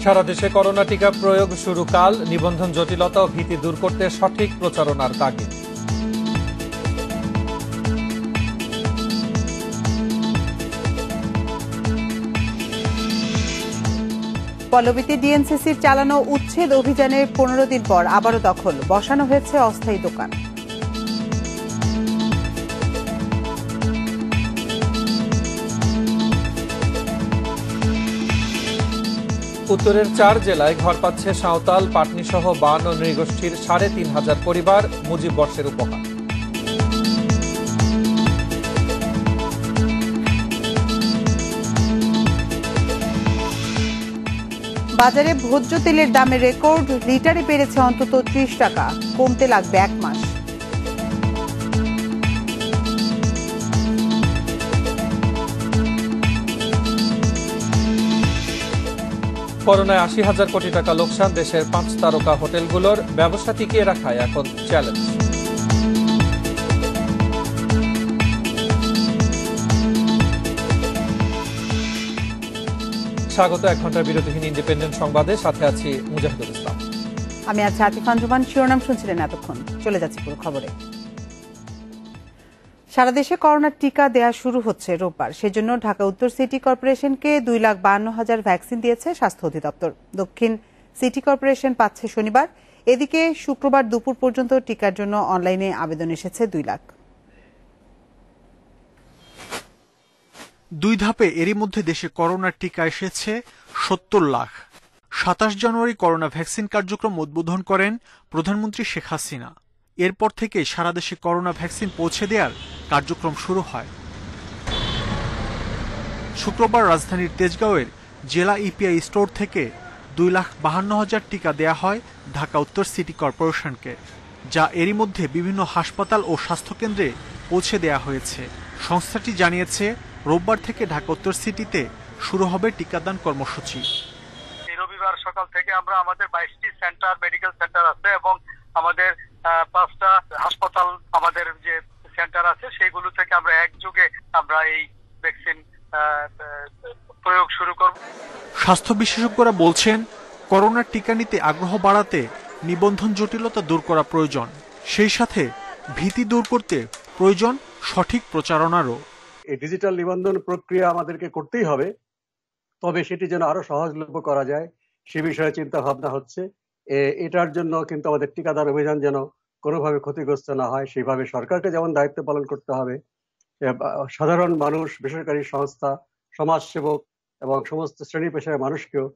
সারা দেশে করোনা টিকা প্রয়োগ শুরু কাল, নিবন্ধন জটিলতা ও ভীতি দূর করতে সঠিক প্রচারণার তাগিদ। পল্লবীতে ডিএনসিসির চালানো উচ্ছেদ অভিযানের 15 দিন পর আবারও দখল, বসানো হয়েছে অস্থায়ী দোকান। উত্তরের 4 জেলায় ঘর পাচ্ছে সাঁওতাল, পাটনি সহ বান ও নৃগোষ্ঠীর ৩,৫০০ পরিবার, মুজিব বর্ষের উপহার। বাজারে ভোজ্য তেলের দামের রেকর্ড, লিটারে বেড়েছে অন্তত 30 টাকা, কমতে লাগবে 1 মাস। করোনায় ৮০,০০০ কোটি টাকা লোকসান, দেশের 5 তারকা হোটেলগুলোর ব্যবসা টিকিয়ে রাখায় এখন চ্যালেঞ্জ। স্বাগত 1 ঘন্টার বিরতিহীন ইন্ডিপেন্ডেন্ট সংবাদে, সাথে আছি মুজাহিদুল ইসলাম। আমি আছি আতিফা আঞ্জুমান। শিরোনাম শুনছিলেন এতক্ষণ, চলে যাচ্ছি পুরো খবরে। সারা দেশে করোনার টিকা দেয়া শুরু হচ্ছে রোববার। সেজন্য ঢাকা উত্তর সিটি কর্পোরেশনকে 2,52,000 ভ্যাকসিন দিয়েছে স্বাস্থ্য অধিদপ্তর। দক্ষিণ সিটি কর্পোরেশন পাচ্ছে শনিবার। এদিকে শুক্রবার দুপুর পর্যন্ত টিকার জন্য অনলাইনে আবেদন এসেছে 2 লাখ। 2 ধাপে এরই মধ্যে দেশে করোনার টিকা এসেছে 70 লাখ। 27 জানুয়ারি করোনা ভ্যাকসিন কার্যক্রম উদ্বোধন করেন প্রধানমন্ত্রী শেখ হাসিনা। এরপর থেকে সারা দেশে করোনা ভ্যাকসিন পৌঁছে দেওয়ার কার্যক্রম শুরু হয়। শুক্রবার রাজধানীর তেজগাঁওয়ের জেলা ইপিআই স্টোর থেকে 2,52,000 টিকা দেয়া হয় ঢাকা উত্তর সিটি কর্পোরেশনকে, যা এরই মধ্যে বিভিন্ন হাসপাতাল ও স্বাস্থ্যকেন্দ্রে পৌঁছে দেয়া হয়েছে। সংস্থাটি জানিয়েছে রোববার থেকে ঢাকা উত্তর সিটিতে শুরু হবে টিকাদান কর্মসূচি। রবিবার সকাল থেকে আমরা আমাদের 22টি সেন্টার, মেডিকেল সেন্টার আছে এবং আমাদের 5টা হাসপাতাল, আমাদের যে সেন্টার আছে সেগুলো থেকে আমরা একযোগে আমরা এই ভ্যাকসিন প্রয়োগ শুরু করব। স্বাস্থ্য বিশেষজ্ঞরা বলছেন, করোনার টিকা নিতে আগ্রহ বাড়াতে নিবন্ধন জটিলতা দূর করা প্রয়োজন। সেই সাথে ভীতি দূর করতে প্রয়োজন সঠিক প্রচারণারও। এই ডিজিটাল নিবন্ধন প্রক্রিয়া আমাদেরকে করতেই হবে, তবে সেটি যেন আরো সহজলভ্য করা যায় সে বিষয়ে চিন্তা ভাবনা হচ্ছে। এটার জন্য কিন্তু আমাদের টিকাদান অভিযান যেন কোনোভাবে ক্ষতিগ্রস্ত না হয়, সেইভাবে সরকারকে যেমন দায়িত্ব পালন করতে হবে, সাধারণ মানুষ, বেসরকারি সংস্থা, সমাজসেবক এবং সমস্ত শ্রেণী পেশার মানুষকেও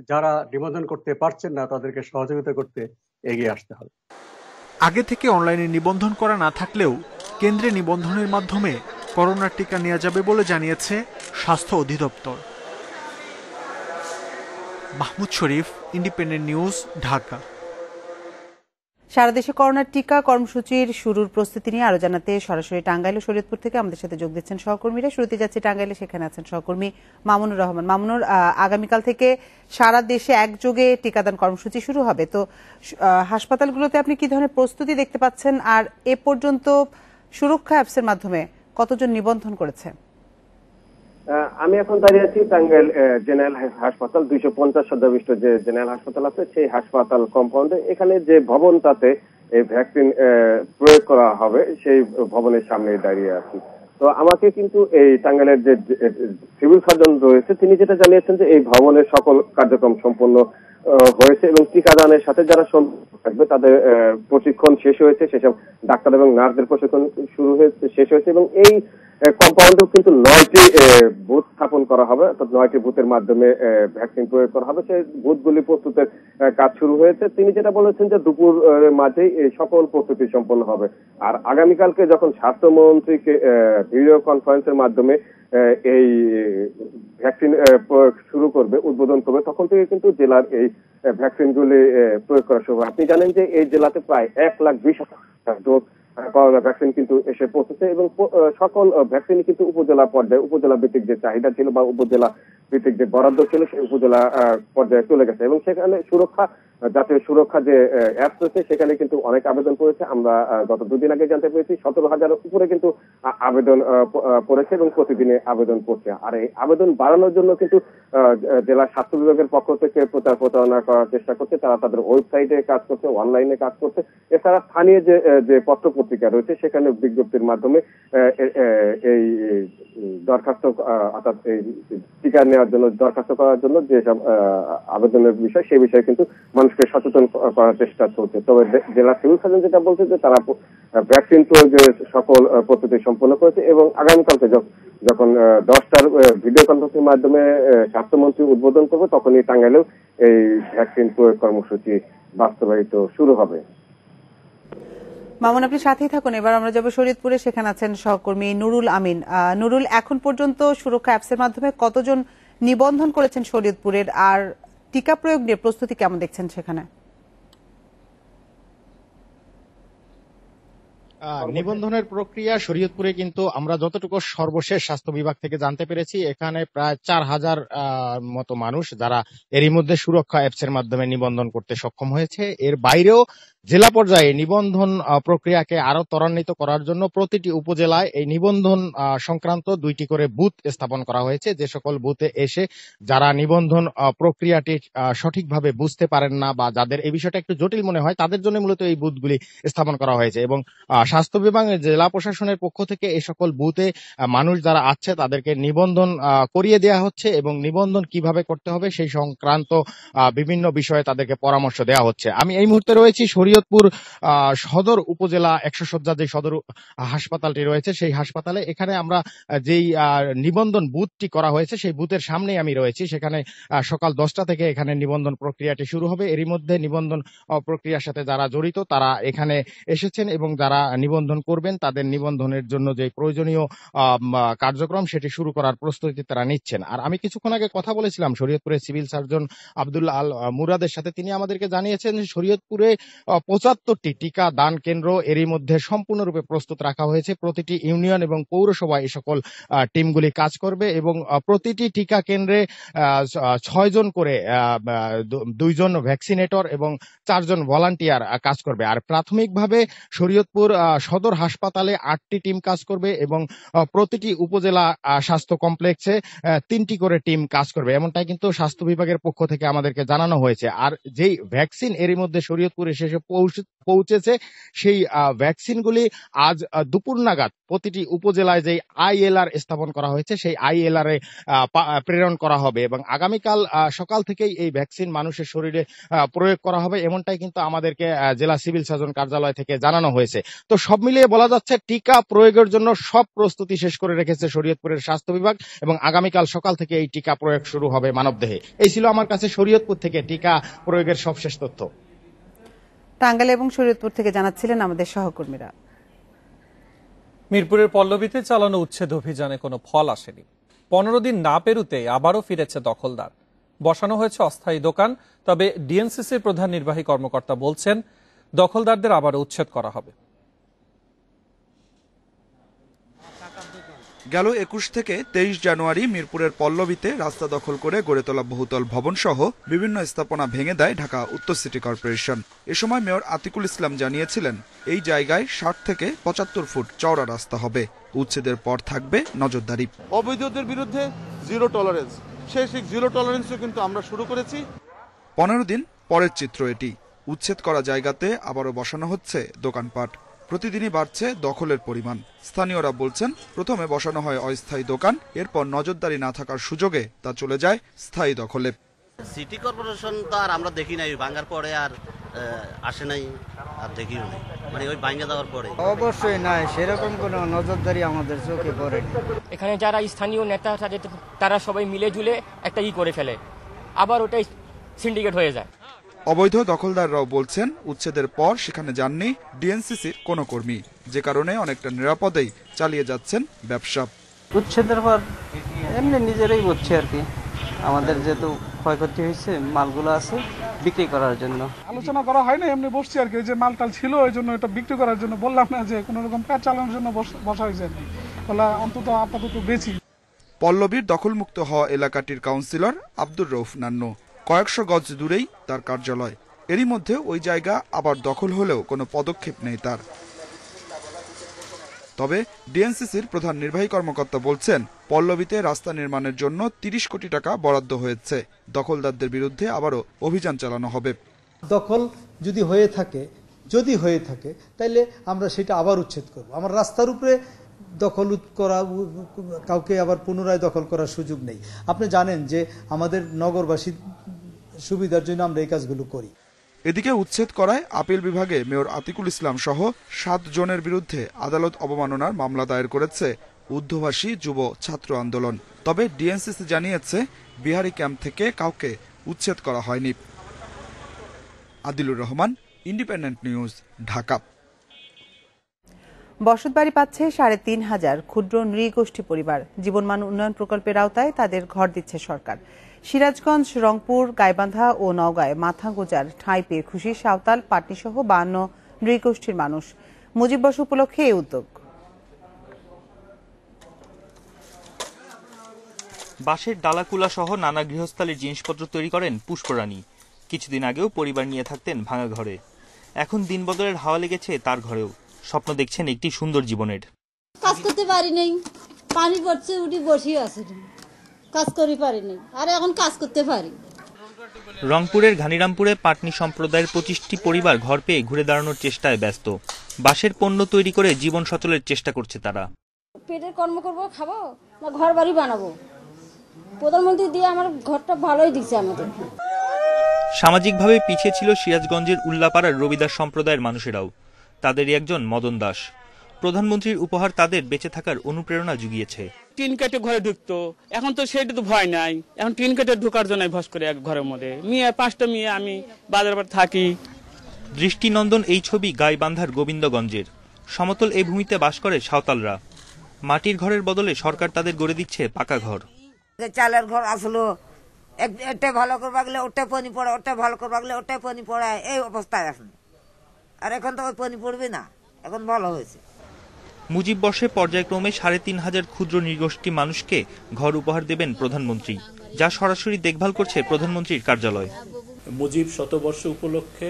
যারা নিবন্ধন করতে পারছেন না তাদেরকে সহযোগিতা করতে এগিয়ে আসতে হবে। আগে থেকে অনলাইনে নিবন্ধন করা না থাকলেও কেন্দ্রে নিবন্ধনের মাধ্যমে করোনার টিকা নেওয়া যাবে বলে জানিয়েছে স্বাস্থ্য অধিদপ্তর। মাহমুদ শরীফ, ইন্ডিপেন্ডেন্ট নিউজ, ঢাকা। সারা দেশে করোনার টিকা কর্মসূচির শুরুর প্রস্তুতি নিয়ে আরো জানাতে সরাসরি টাঙ্গাইল ও শরীয়তপুর থেকে আমাদের সাথে যোগ দিচ্ছেন সহকর্মীরা। শুরুতে যাচ্ছে টাঙ্গাইলে, সেখানে আছেন সহকর্মী মামুনুর রহমান। মামুনুর, আগামীকাল থেকে সারা দেশে একযোগে টিকাদান কর্মসূচি শুরু হবে, তো হাসপাতালগুলোতে আপনি কি ধরনের প্রস্তুতি দেখতে পাচ্ছেন, আর এ পর্যন্ত সুরক্ষা অ্যাপসের মাধ্যমে কতজন নিবন্ধন করেছে? আমি এখন দাঁড়িয়ে আছি টাঙ্গাইল জেনারেল হাসপাতাল, 250 শয্যাবিষ্ট যে জেনারেল হাসপাতাল আছে সেই হাসপাতাল কম্পাউন্ডে। এখানে যে ভবনটাতে এই ভ্যাকসিন প্রয়োগ করা হবে সেই ভবনের সামনে দাঁড়িয়ে আছি। তো আমাকে কিন্তু এই টাঙ্গাইলের যে সিভিল সার্জন রয়েছে তিনি যেটা জানিয়েছেন যে এই ভবনের সকল কার্যক্রম সম্পন্ন হয়েছে এবং টিকাদানের সাথে যারা থাকবে তাদের প্রশিক্ষণ শেষ হয়েছে, সেসব ডাক্তার এবং নার্সদের প্রশিক্ষণ শুরু হয়েছে, শেষ হয়েছে এবং এই কম্পাউন্ডেও কিন্তু 9টি বুথ স্থাপন করা হবে, অর্থাৎ 9টি বুথের মাধ্যমে ভ্যাকসিন প্রয়োগ করা হবে। সেই বুথগুলি প্রস্তুতের কাজ শুরু হয়েছে। তিনি যেটা বলেছেন যে দুপুরের মাঝেই এই সকল প্রস্তুতি সম্পন্ন হবে। আর আগামীকালকে যখন স্বাস্থ্যমন্ত্রীকে ভিডিও কনফারেন্সের মাধ্যমে এই ভ্যাকসিন প্রয়োগ শুরু করবে, উদ্বোধন করবে, তখন থেকে কিন্তু জেলার এই ভ্যাকসিনগুলি প্রয়োগ করা শুরু হবে। আপনি জানেন যে এই জেলাতে প্রায় 1,20,000 ডোজ করোনা ভ্যাকসিন কিন্তু এসে পৌঁছেছে এবং সকল ভ্যাকসিনই কিন্তু উপজেলা পর্যায়ে, উপজেলা ভিত্তিক যে চাহিদা ছিল বা উপজেলা ভিত্তিক যে বরাদ্দ ছিল সেই উপজেলা পর্যায়ে চলে গেছে এবং সেখানে সুরক্ষা জাতীয় সুরক্ষা যে অ্যাপ রয়েছে সেখানে কিন্তু অনেক আবেদন করেছে। আমরা গত 2 দিন আগে জানতে পেরেছি 17,000 উপরে কিন্তু আবেদন করেছে এবং প্রতিদিনে আবেদন করছে। আর এই আবেদন বাড়ানোর জন্য কিন্তু জেলা স্বাস্থ্য বিভাগের পক্ষ থেকে প্রচার প্রচারণা করার চেষ্টা করছে। তারা তাদের ওয়েবসাইটে কাজ করছে, অনলাইনে কাজ করছে। এছাড়া স্থানীয় যে পত্র পত্রিকা রয়েছে সেখানে বিজ্ঞপ্তির মাধ্যমে এই দরখাস্ত অর্থাৎ এই টিকা নেওয়ার জন্য দরখাস্ত করার জন্য যেসব আবেদনের বিষয় সেই বিষয়ে কিন্তু মানুষকে সচেতন করার চেষ্টা চলছে। তবে জেলা সিভিল সার্জন যেটা বলছে যে তারা ভ্যাকসিন প্রয়োগের সকল প্রস্তুতি সম্পন্ন করেছে এবং আগামীকালকে যখন 10টার ভিডিও কনফারেন্সের মাধ্যমে স্বাস্থ্যমন্ত্রী উদ্বোধন করবে তখনই টাঙ্গাইলেও এই ভ্যাকসিন প্রয়োগ কর্মসূচি বাস্তবায়িত শুরু হবে। মামুন, আপনি সাথেই থাকুন। এবার আমরা যাব শরীয়তপুরে, সেখানে আছেন সহকর্মী নুরুল আমিন। নুরুল, এখন পর্যন্ত সুরক্ষা অ্যাপসের মাধ্যমে কতজন নিবন্ধন করেছেন শরীয়তপুরের, আর টিকা প্রয়োগ নিয়ে প্রস্তুতি কেমন দেখছেন সেখানে? নিবন্ধনের প্রক্রিয়া শরীয়তপুরে কিন্তু আমরা যতটুকু সর্বশেষ স্বাস্থ্য বিভাগ থেকে জানতে পেরেছি এখানে প্রায় 4,000 মতো মানুষ যারা এরই মধ্যে সুরক্ষা অ্যাপসের মাধ্যমে নিবন্ধন করতে সক্ষম হয়েছে। এর বাইরেও জেলা পর্যায়ে নিবন্ধন প্রক্রিয়াকে আরো ত্বরান্বিত করার জন্য প্রতিটি উপজেলায় এই নিবন্ধন সংক্রান্ত 2টি করে বুথ স্থাপন করা হয়েছে। যে সকল বুথে এসে যারা নিবন্ধন প্রক্রিয়াটি সঠিকভাবে বুঝতে পারেন না বা যাদের এই বিষয়টা একটু জটিল মনে হয় তাদের জন্য মূলত এই বুথগুলি স্থাপন করা হয়েছে এবং স্বাস্থ্য বিভাগ জেলা প্রশাসনের পক্ষ থেকে এই সকল বুথে মানুষ যারা আছে তাদেরকে নিবন্ধন করিয়ে দেওয়া হচ্ছে এবং নিবন্ধন কিভাবে করতে হবে সেই সংক্রান্ত বিভিন্ন বিষয়ে তাদেরকে পরামর্শ দেওয়া হচ্ছে। আমি এই মুহূর্তে রয়েছি শরীয়তপুর সদর উপজেলা 100 শয্যার যে সদর হাসপাতালটি রয়েছে সেই হাসপাতালে। এখানে আমরা যেই নিবন্ধন বুথটি করা হয়েছে সেই বুথের সামনেই আমি রয়েছি। সেখানে সকাল 10টা থেকে এখানে নিবন্ধন প্রক্রিয়াটি শুরু হবে। এরই মধ্যে নিবন্ধন প্রক্রিয়ার সাথে যারা জড়িত তারা এখানে এসেছেন এবং যারা নিবন্ধন করবেন তাদের নিবন্ধনের জন্য যে প্রয়োজনীয় কার্যক্রম সেটি শুরু করার প্রস্তুতি তারা নিচ্ছেন। আর আমি কিছুক্ষণ আগে কথা বলেছিলাম শরীয়তপুরের সিভিল সার্জন আব্দুল্লাহ আল মুরাদের সাথে। তিনি আমাদেরকে জানিয়েছেন যে শরীয়তপুরে 75টি টিকা দান কেন্দ্র এরই মধ্যে সম্পূর্ণরূপে প্রস্তুত রাখা হয়েছে। প্রতিটি ইউনিয়ন এবং পৌরসভায় এই সকল টিমগুলি কাজ করবে এবং প্রতিটি টিকা কেন্দ্রে 6 জন করে 2 জন ভ্যাকসিনেটর এবং 4 জন ভলান্টিয়ার কাজ করবে। আর প্রাথমিকভাবে শরীয়তপুর সদর হাসপাতালে 8টি টিম কাজ করবে এবং প্রতিটি উপজেলা স্বাস্থ্য কমপ্লেক্সে 3টি করে টিম কাজ করবে, এমনটাই কিন্তু স্বাস্থ্য বিভাগের পক্ষ থেকে আমাদেরকে জানানো হয়েছে। আর যেই ভ্যাকসিন এরই মধ্যে শরীয়তপুরে শেষে পৌঁছেছে সেই ভ্যাকসিনগুলি আজ দুপুর নাগাদ প্রতিটি উপজেলায় যে ILR স্থাপন করা হয়েছে সেই ILR এ প্রেরণ করা হবে এবং আগামীকাল সকাল থেকেই এই ভ্যাকসিন মানুষের শরীরে প্রয়োগ করা হবে, এমনটাই কিন্তু আমাদেরকে জেলা সিভিল সার্জন কার্যালয় থেকে জানানো হয়েছে। তো সব মিলিয়ে বলা যাচ্ছে টিকা প্রয়োগের জন্য সব প্রস্তুতি শেষ করে রেখেছে শরীয়তপুরের স্বাস্থ্য বিভাগ এবং আগামীকাল সকাল থেকে এই টিকা প্রয়োগ শুরু হবে মানবদেহে। এই ছিল আমার কাছে শরীয়তপুর থেকে টিকা প্রয়োগের সবশেষ তথ্য। টাঙ্গাইল এবং শরীয়তপুর থেকে জানাচ্ছিলেন আমাদের সহকর্মীরা। মিরপুরের পল্লবীতে চালানো উচ্ছেদ অভিযানে কোনো ফল আসেনি। 15 দিন না পেরুতে আবারও ফিরেছে দখলদার। বসানো হয়েছে অস্থায়ী দোকান, তবে ডিএনসিসির প্রধান নির্বাহী কর্মকর্তা বলছেন দখলদারদের আবারও উচ্ছেদ করা হবে। গেল 21 থেকে 23 জানুয়ারি মিরপুরের পল্লবীতে রাস্তা দখল করে গড়ে তোলা বহুতল ভবন সহ বিভিন্ন স্থাপনা ভেঙে দেয় ঢাকা উত্তর সিটি কর্পোরেশন। এ সময় মেয়র আতিকুল ইসলাম জানিয়েছিলেন এই জায়গায় 60 থেকে 75 ফুট চওড়া রাস্তা হবে। উচ্ছেদের পর থাকবে নজরদারি। অবৈধদের বিরুদ্ধে জিরো টলারেন্স, সেই জিরো টলারেন্সও কিন্তু আমরা শুরু করেছি। 15 দিন পরের চিত্র এটি। উচ্ছেদ করা জায়গাতে আবারও বসানো হচ্ছে দোকানপাট। প্রতিদিনই বাড়ছে দখলের পরিমাণ। স্থানীয়রা বলছেন প্রথমে বসানো হয় অস্থায়ী দোকান, এরপর নজরদারি না থাকার সুযোগে তা চলে যায় স্থায়ী দখলে। সিটি কর্পোরেশন তো আর আমরা দেখি নাই, ভাঙার পরে আর আসে নাই, আর দেখিও নাই, মানে ওই ভাঙা দেওয়ার পরে। অবশ্যই নাই, সেরকম কোনো নজরদারি আমাদের চোখে পড়েনি। এখানে যারা স্থানীয় নেতা তারা সবাই মিলে ঝুলে একটা করে ফেলে, আবার ওটাই সিন্ডিকেট হয়ে যায়। অবৈধ দখলদাররাও বলছেন উচ্ছেদের পর সেখানে যাননি ডিএনসিসির কোনো কর্মী, যে কারণে অনেকটা নিরাপদেই চালিয়ে যাচ্ছেন ব্যবসা। উচ্ছেদের পর এমনি নিজেরাই বলছে আর কি, আমাদের যেহেতু ক্ষয়ক্ষতি হয়েছে মালগুলো আছে বিক্রি করার জন্য। আলোচনা করা হয় না, এমনি বসছি আর কি। যে মালটাল ছিল ওই জন্য এটা বিক্রি করার জন্য বললাম না যে কোনো রকম কাজ চালানোর জন্য বসা হয়েছে আর কি, বলে অন্তত আপাতত বেশি। পল্লবীর দখলমুক্ত হওয়া এলাকাটির কাউন্সিলর আব্দুর রউফ নান্নু। কয়েকশো গজ দূরেই তার কার্যালয়। এরই মধ্যে ওই জায়গা আবার দখল হলেও কোনো পদক্ষেপ নেই তার। তবে ডিএনসিসির প্রধান নির্বাহী কর্মকর্তা বলছেন, পল্লবীতে রাস্তা নির্মাণের জন্য ৩০ কোটি টাকা বরাদ্দ হয়েছে। দখলদারদের বিরুদ্ধে আবারও অভিযান চালানো হবে। দখল যদি হয়ে থাকে তাহলে আমরা সেটা আবার উচ্ছেদ করব। আমার রাস্তার উপরে দখল করা, কাউকে আবার পুনরায় দখল করার সুযোগ নেই। আপনি জানেন যে আমাদের নগরবাসীর সুবিধার জন্য আমরা এই কাজগুলো করি। এদিকে উচ্ছেদ করায় আপিল বিভাগে মেয়র আতিকুল ইসলাম সহ 7 জনের বিরুদ্ধে আদালত অবমাননার মামলা দায়ের করেছে ঊর্ধ্বভাষী যুব ছাত্র আন্দোলন। তবে ডিএনসিসি জানিয়েছে, বিহারি ক্যাম্প থেকে কাউকে উচ্ছেদ করা হয়নি। Adilur Rahman, independent news, Dhaka. বসতবাড়ি পাচ্ছে ৩,৫০০ ক্ষুদ্র নৃগোষ্ঠী পরিবার। জীবনমান উন্নয়ন প্রকল্পের আওতায় তাদের ঘর দিচ্ছে সরকার। সিরাজগঞ্জ, রংপুর, গাইবান্ধা ও নওগাঁয় মাথা গোঁজার ঠাঁই পেয়ে খুশি সাঁওতাল, পাটনি সহ 52 নৃগোষ্ঠীর মানুষ। মুজিব বর্ষ উপলক্ষে এই উদ্যোগ। বাঁশের ডালাকুলা সহ নানা গৃহস্থালির জিনিসপত্র তৈরি করেন পুষ্পরানী। কিছুদিন আগেও পরিবার নিয়ে থাকতেন ভাঙা ঘরে। এখন দিন বদলের হাওয়া লেগেছে তার ঘরেও। স্বপ্ন দেখছেন একটি সুন্দর জীবনের। কাজ করতে পারি নাই, পানি পড়ছে, উঠি বসে আছে, কাজ করি পারি নাই, আর এখন কাজ করতে পারি। রংপুরের ঘানিরামপুরে পাটনি সম্প্রদায়ের 25টি পরিবার ঘর পেয়ে ঘুরে দাঁড়ানোর চেষ্টায় ব্যস্ত। বাঁশের পণ্য তৈরি করে জীবন সচলের চেষ্টা করছে তারা। পেটের কর্ম করবো, খাবো না ঘর বাড়ি বানাবো। প্রধানমন্ত্রী দিয়ে আমার ঘরটা ভালোই দিচ্ছে আমাদের। সামাজিকভাবে পিছিয়ে ছিল সিরাজগঞ্জের উল্লাপাড়ার রবিদাস সম্প্রদায়ের মানুষেরাও। তাদেরই একজন মদন দাস। প্রধানমন্ত্রীর উপহার তাদের বেঁচে থাকার অনুপ্রেরণা জুগিয়েছে। টিন কেটে ঘরে ঢুকতো, এখন তো সেটা তো ভয় নাই। এখন টিন কেটে ঢোকার জন্য ভস করে এক ঘরের মধ্যে মেয়ে 5টা মেয়ে, আমি বাজার থাকি। দৃষ্টিনন্দন এই ছবি গাইবান্ধার গোবিন্দগঞ্জের। সমতল এই ভূমিতে বাস করে সাঁওতালরা। মাটির ঘরের বদলে সরকার তাদের গড়ে দিচ্ছে পাকা ঘর। চালের ঘর আসলো, এটা ভালো করবা গেলে ওটা পানি পড়ে, ওটা ভালো করবা গেলে ওটা পানি পড়ে, এই অবস্থায় এখন। আর এখন তো ওই পানি পড়বে না, এখন ভালো হয়েছে। মুজিব বর্ষে পর্যায়ক্রমে ৩,৫০০ ক্ষুদ্র নৃগোষ্ঠী মানুষকে ঘর উপহার দেবেন প্রধানমন্ত্রী, যা সরাসরি দেখভাল করছে প্রধানমন্ত্রীর কার্যালয়। মুজিব শতবর্ষ উপলক্ষে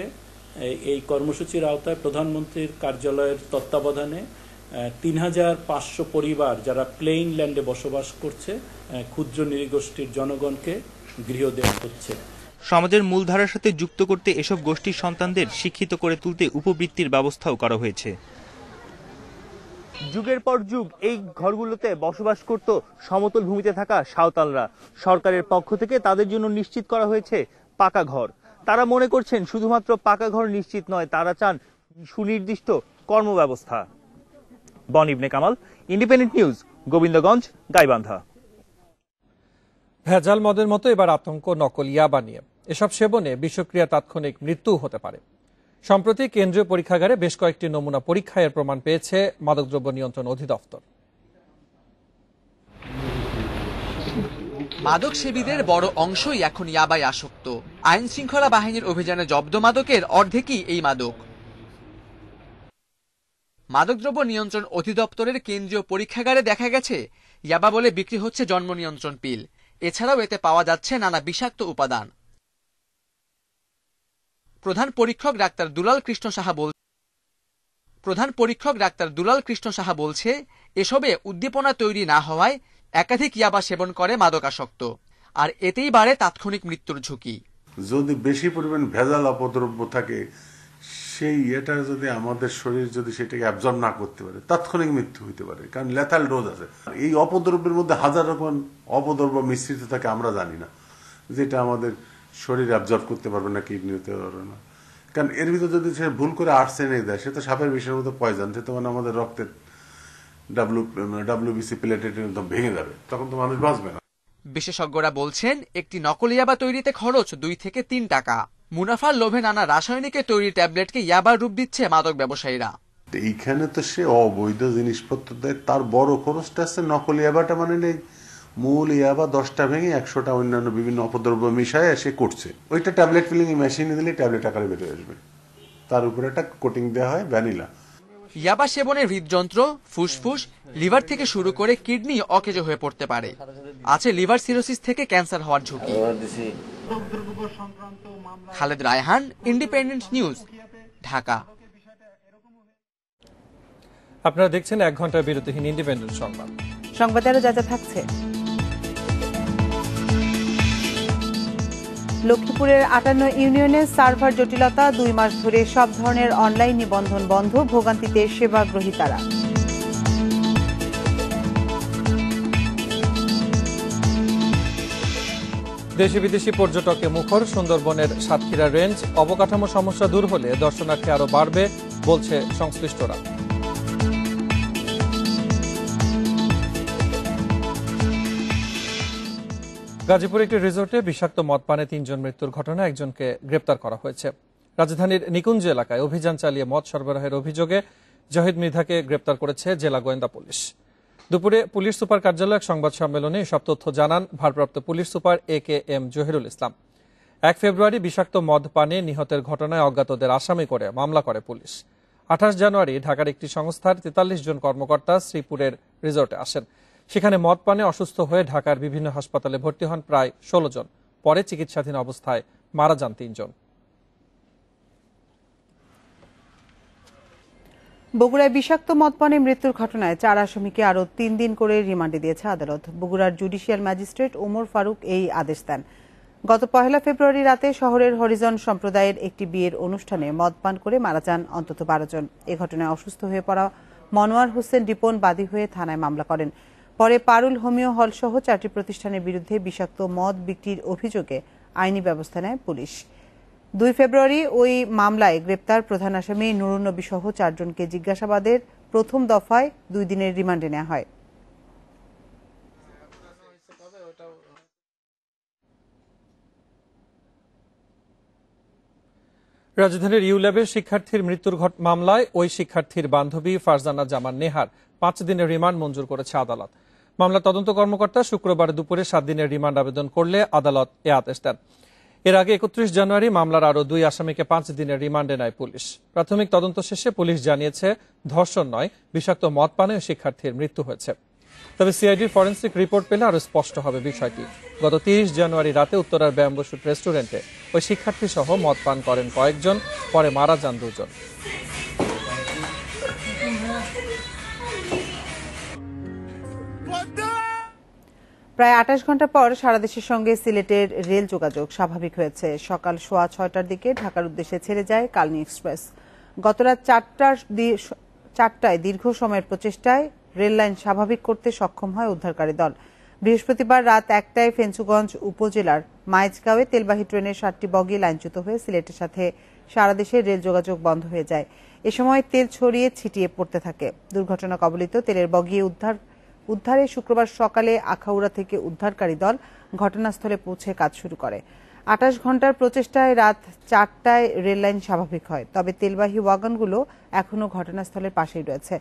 এই কর্মসূচির আওতায় প্রধানমন্ত্রীর কার্যালয়ের তত্ত্বাবধানে ৩,৫০০ পরিবার যারা প্লেইন ল্যান্ডে বসবাস করছে, ক্ষুদ্র নৃগোষ্ঠীর জনগণকে গৃহ দেওয়া হচ্ছে। সমাজের মূলধারার সাথে যুক্ত করতে এসব গোষ্ঠীর সন্তানদের শিক্ষিত করে তুলতে উপবৃত্তির ব্যবস্থাও করা হয়েছে। যুগের পর যুগ এই ঘরগুলোতে বসবাস করত সমতল ভূমিতে থাকা সাঁওতালরা। সরকারের পক্ষ থেকে তাদের জন্য নিশ্চিত করা হয়েছে পাকা ঘর। তারা মনে করছেন শুধুমাত্র পাকা ঘর নিশ্চিত নয়, তারা চান সুনির্দিষ্ট কর্মব্যবস্থা। বন ইবনে কামাল, ইন্ডিপেন্ডেন্ট নিউজ, গোবিন্দগঞ্জ, গাইবান্ধা। ভেজাল মদের মতো এবার আতঙ্ক নকল ইয়াবা নিয়ে। এসব সেবনে বিষক্রিয়া তাৎক্ষণিক মৃত্যু হতে পারে। সম্প্রতি কেন্দ্রীয় পরীক্ষাগারে বেশ কয়েকটি নমুনা পরীক্ষায় এর প্রমাণ পেয়েছে মাদকদ্রব্য নিয়ন্ত্রণ অধিদপ্তর। মাদক সেবীদের বড় অংশই এখন ইয়াবায় আসক্ত। আইন শৃঙ্খলা বাহিনীর অভিযানে জব্দ মাদকের অর্ধেকই এই মাদক। মাদকদ্রব্য নিয়ন্ত্রণ অধিদপ্তরের কেন্দ্রীয় পরীক্ষাগারে দেখা গেছে ইয়াবা বলে বিক্রি হচ্ছে জন্ম নিয়ন্ত্রণ পিল। এছাড়াও এতে পাওয়া যাচ্ছে নানা বিষাক্ত উপাদান। প্রধান পরীক্ষক ডাক্তার দুলাল কৃষ্ণ সাহা বলছে, এসবে উদ্দীপনা তৈরি না হওয়ায় একাধিক ইয়াবা সেবন করে মাদকাসক্ত, আর এতেই বাড়ে তাৎক্ষণিক মৃত্যুর ঝুঁকি। যদি বেশি পরিমাণ ভেজাল অপদ্রব্য থাকে, সেই এটা যদি আমাদের শরীর যদি সেটাকে অ্যাবজর্ব না করতে পারে, তাৎক্ষণিক মৃত্যু হইতে পারে, কারণ লেথাল ডোজ আছে। এই অপদ্রব্যের মধ্যে হাজার রকম অপদ্রব্য মিশ্রিত থাকে, আমরা জানি না, যেটা আমাদের শরীর অ্যাবজর্ব করতে পারবে না, কিডনি হতে পারবে না। কারণ এর ভিতরে যদি সে ভুল করে আর্সেনিক দেয়, সে তো সাপের বিষের মতো পয়জন, সে তো মানে আমাদের রক্তের WBC প্লেটেট ভেঙে যাবে, তখন তো মানুষ বাঁচবে না। বিশেষজ্ঞরা বলছেন, একটি নকল ইয়াবা তৈরিতে খরচ 2 থেকে 3 টাকা। মুনাফার লোভে নানা রাসায়নিকে তৈরি ট্যাবলেটকে ইয়াবার রূপ দিচ্ছে মাদক ব্যবসায়ীরা। এইখানে তো সে অবৈধ জিনিসপত্র দেয়, তার বড় খরচটা আছে নকল ইয়াবাটা, মানে নেই মূল ইয়াবা 10টা ভেঙে 100টা অন্যান্য বিভিন্ন অপদ্রব্য মিশায় সে করছে। ওইটা ট্যাবলেট ফিলিং মেশিনে দিলে ট্যাবলেট আকারে বেরিয়ে আসবে, তার উপরে একটা কোটিং দেওয়া হয় ভ্যানিলা। ইয়াবা সেবনে হৃদযন্ত্র, ফুসফুস, লিভার থেকে শুরু করে কিডনি অকেজো হয়ে পড়তে পারে। আছে লিভার সিরোসিস থেকে ক্যান্সার হওয়ার ঝুঁকি। Khaled Raihan, independent news, Dhaka. আপনারা দেখছেন 1 ঘন্টার বিরতিহীন ইন্ডিপেন্ডেন্ট সংবাদ। সংবাদে আরো যা থাকছে। লক্ষ্মীপুরের 58 ইউনিয়নের সার্ভার জটিলতা, 2 মাস ধরে সব ধরনের অনলাইন নিবন্ধন বন্ধ, ভোগান্তিতে সেবা গ্রহীতারা। দেশি বিদেশি পর্যটকে মুখর সুন্দরবনের সাতক্ষীরা রেঞ্জ, অবকাঠামো সমস্যা দূর হলে দর্শনার্থী আরো বাড়বে বলছে সংশ্লিষ্টরা। গাজীপুরে একটি রিসোর্টে বিষাক্ত মদ পানে 3 জন মৃত্যুর ঘটনায় একজনকে গ্রেপ্তার করা হয়েছে। রাজধানীর নিকুঞ্জ এলাকায় অভিযান চালিয়ে মদ সরবরাহের অভিযোগে জাহিদ মৃধাকে গ্রেপ্তার করেছে জেলা গোয়েন্দা পুলিশ। দুপুরে পুলিশ সুপার কার্যালয়ে এক সংবাদ সম্মেলনে এসব তথ্য জানান ভারপ্রাপ্ত পুলিশ সুপার AK-M জহিরুল ইসলাম। 1 ফেব্রুয়ারি বিষাক্ত মদ পানে নিহতের ঘটনায় অজ্ঞাতদের আসামি করে মামলা করে পুলিশ। 28 জানুয়ারি ঢাকার একটি সংস্থার 43 জন কর্মকর্তা শ্রীপুরের রিসোর্টে আসেন। সেখানে মদ পানে অসুস্থ হয়ে ঢাকার বিভিন্ন হাসপাতালে ভর্তি হন প্রায় 16 জন। পরে চিকিৎসাধীন অবস্থায় মারা যান 3 জন। বগুড়ায় বিষাক্ত মদ পানে মৃত্যুর ঘটনায় 4 আসামিকে আরও 3 দিন করে রিমান্ডে দিয়েছে আদালত। বগুড়ার জুডিশিয়াল ম্যাজিস্ট্রেট ওমর ফারুক এই আদেশ দেন। গত 1 ফেব্রুয়ারি রাতে শহরের হরিজন সম্প্রদায়ের একটি বিয়ের অনুষ্ঠানে মদ পান করে মারা যান অন্তত 12 জন। এ ঘটনায় অসুস্থ হয়ে পড়া মনোয়ার হোসেন রিপন বাদী হয়ে থানায় মামলা করেন। পরে পারুল হোমিও হল সহ 4টি প্রতিষ্ঠানের বিরুদ্ধে বিষাক্ত মদ বিক্রির অভিযোগে আইনি ব্যবস্থা নেয় পুলিশ। 2 ফেব্রুয়ারি ওই মামলায় গ্রেপ্তার প্রধান আসামি নুরুন নবী সহ 4 জনকে জিজ্ঞাসাবাদের প্রথম দফায় 2 দিনের রিমান্ডে নেওয়া হয়। রাজধানীর ইউল্যাবের শিক্ষার্থীর মৃত্যুর মামলায় ওই শিক্ষার্থীর বান্ধবী ফারজানা জামান নেহার 5 দিনের রিমান্ড মঞ্জুর করেছে আদালত। মামলার তদন্ত কর্মকর্তা শুক্রবার দুপুরে 7 দিনের রিমান্ড আবেদন করলে আদালত এ আদেশ দেন। এর আগে 31 জানুয়ারি মামলার আরও 2 আসামিকে 5 দিনের রিমান্ডে নেয় পুলিশ। প্রাথমিক তদন্ত শেষে পুলিশ জানিয়েছে ধর্ষণ নয়, বিষাক্ত মদ পানে শিক্ষার্থীর মৃত্যু হয়েছে। তবে সিআইডির ফরেন্সিক রিপোর্ট পেলে আরও স্পষ্ট হবে বিষয়টি। গত 30 জানুয়ারি রাতে উত্তরার ব্যাম্বো শুট রেস্টুরেন্টে ওই শিক্ষার্থী সহ মদ পান করেন কয়েকজন, পরে মারা যান 2 জন। প্রায় 28 ঘন্টা পর সারা দেশের সঙ্গে সিলেটের রেল যোগাযোগ স্বাভাবিক হয়েছে। সকাল 6:15টার দিকে ঢাকার উদ্দেশ্যে ছেড়ে যায় কালনী এক্সপ্রেস। গতরাত 4টায় দীর্ঘ সময়ের প্রচেষ্টায় রেল লাইন স্বাভাবিক করতে সক্ষম হয় উদ্ধারকারী দল। বৃহস্পতিবার রাত 1টায় ফেঞ্চুগঞ্জ উপজেলার মাইজগাঁওয়ে তেলবাহী ট্রেনের 7টি বগি লাইনচ্যুত হয়ে সিলেটের সাথে সারা দেশের রেল যোগাযোগ বন্ধ হয়ে যায়। এ সময় তেল ছড়িয়ে ছিটিয়ে পড়তে থাকে। দুর্ঘটনা কবলিত তেলের বগি উদ্ধারে শুক্রবার সকালে আখাউড়া থেকে উদ্ধারকারী দল ঘটনাস্থলে পৌঁছে কাজ শুরু করে। 28 ঘন্টার প্রচেষ্টায় রাত 4টায় রেললাইন স্বাভাবিক হয়। তবে তেলবাহী ওয়াগনগুলো এখনও ঘটনাস্থলের পাশেই রয়েছে।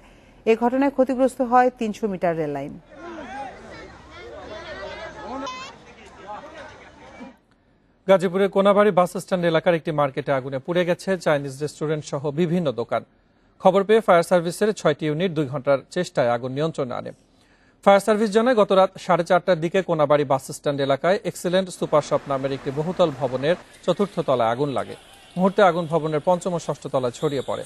এ ঘটনায় ক্ষতিগ্রস্ত হয় 300 মিটার রেললাইন। গাজীপুরের কোনাবাড়ি বাস স্ট্যান্ড এলাকার একটি মার্কেটে আগুনে পুড়ে গেছে চাইনিজ রেস্টুরেন্ট সহ বিভিন্ন দোকান। খবর পেয়ে ফায়ার সার্ভিসের 6টি ইউনিট 2 ঘন্টার চেষ্টায় আগুন নিয়ন্ত্রণে আনে। ফায়ার সার্ভিস জানায় গত রাত 4:30টার দিকে কোনাবাড়ি বাস স্ট্যান্ড এলাকায় এক্সেলেন্ট সুপার শপ নামের একটি বহুতল ভবনের 4র্থ তলায় আগুন লাগে। মুহূর্তে আগুন ভবনের 5ম ও 6ষ্ঠ তলায় ছড়িয়ে পড়ে।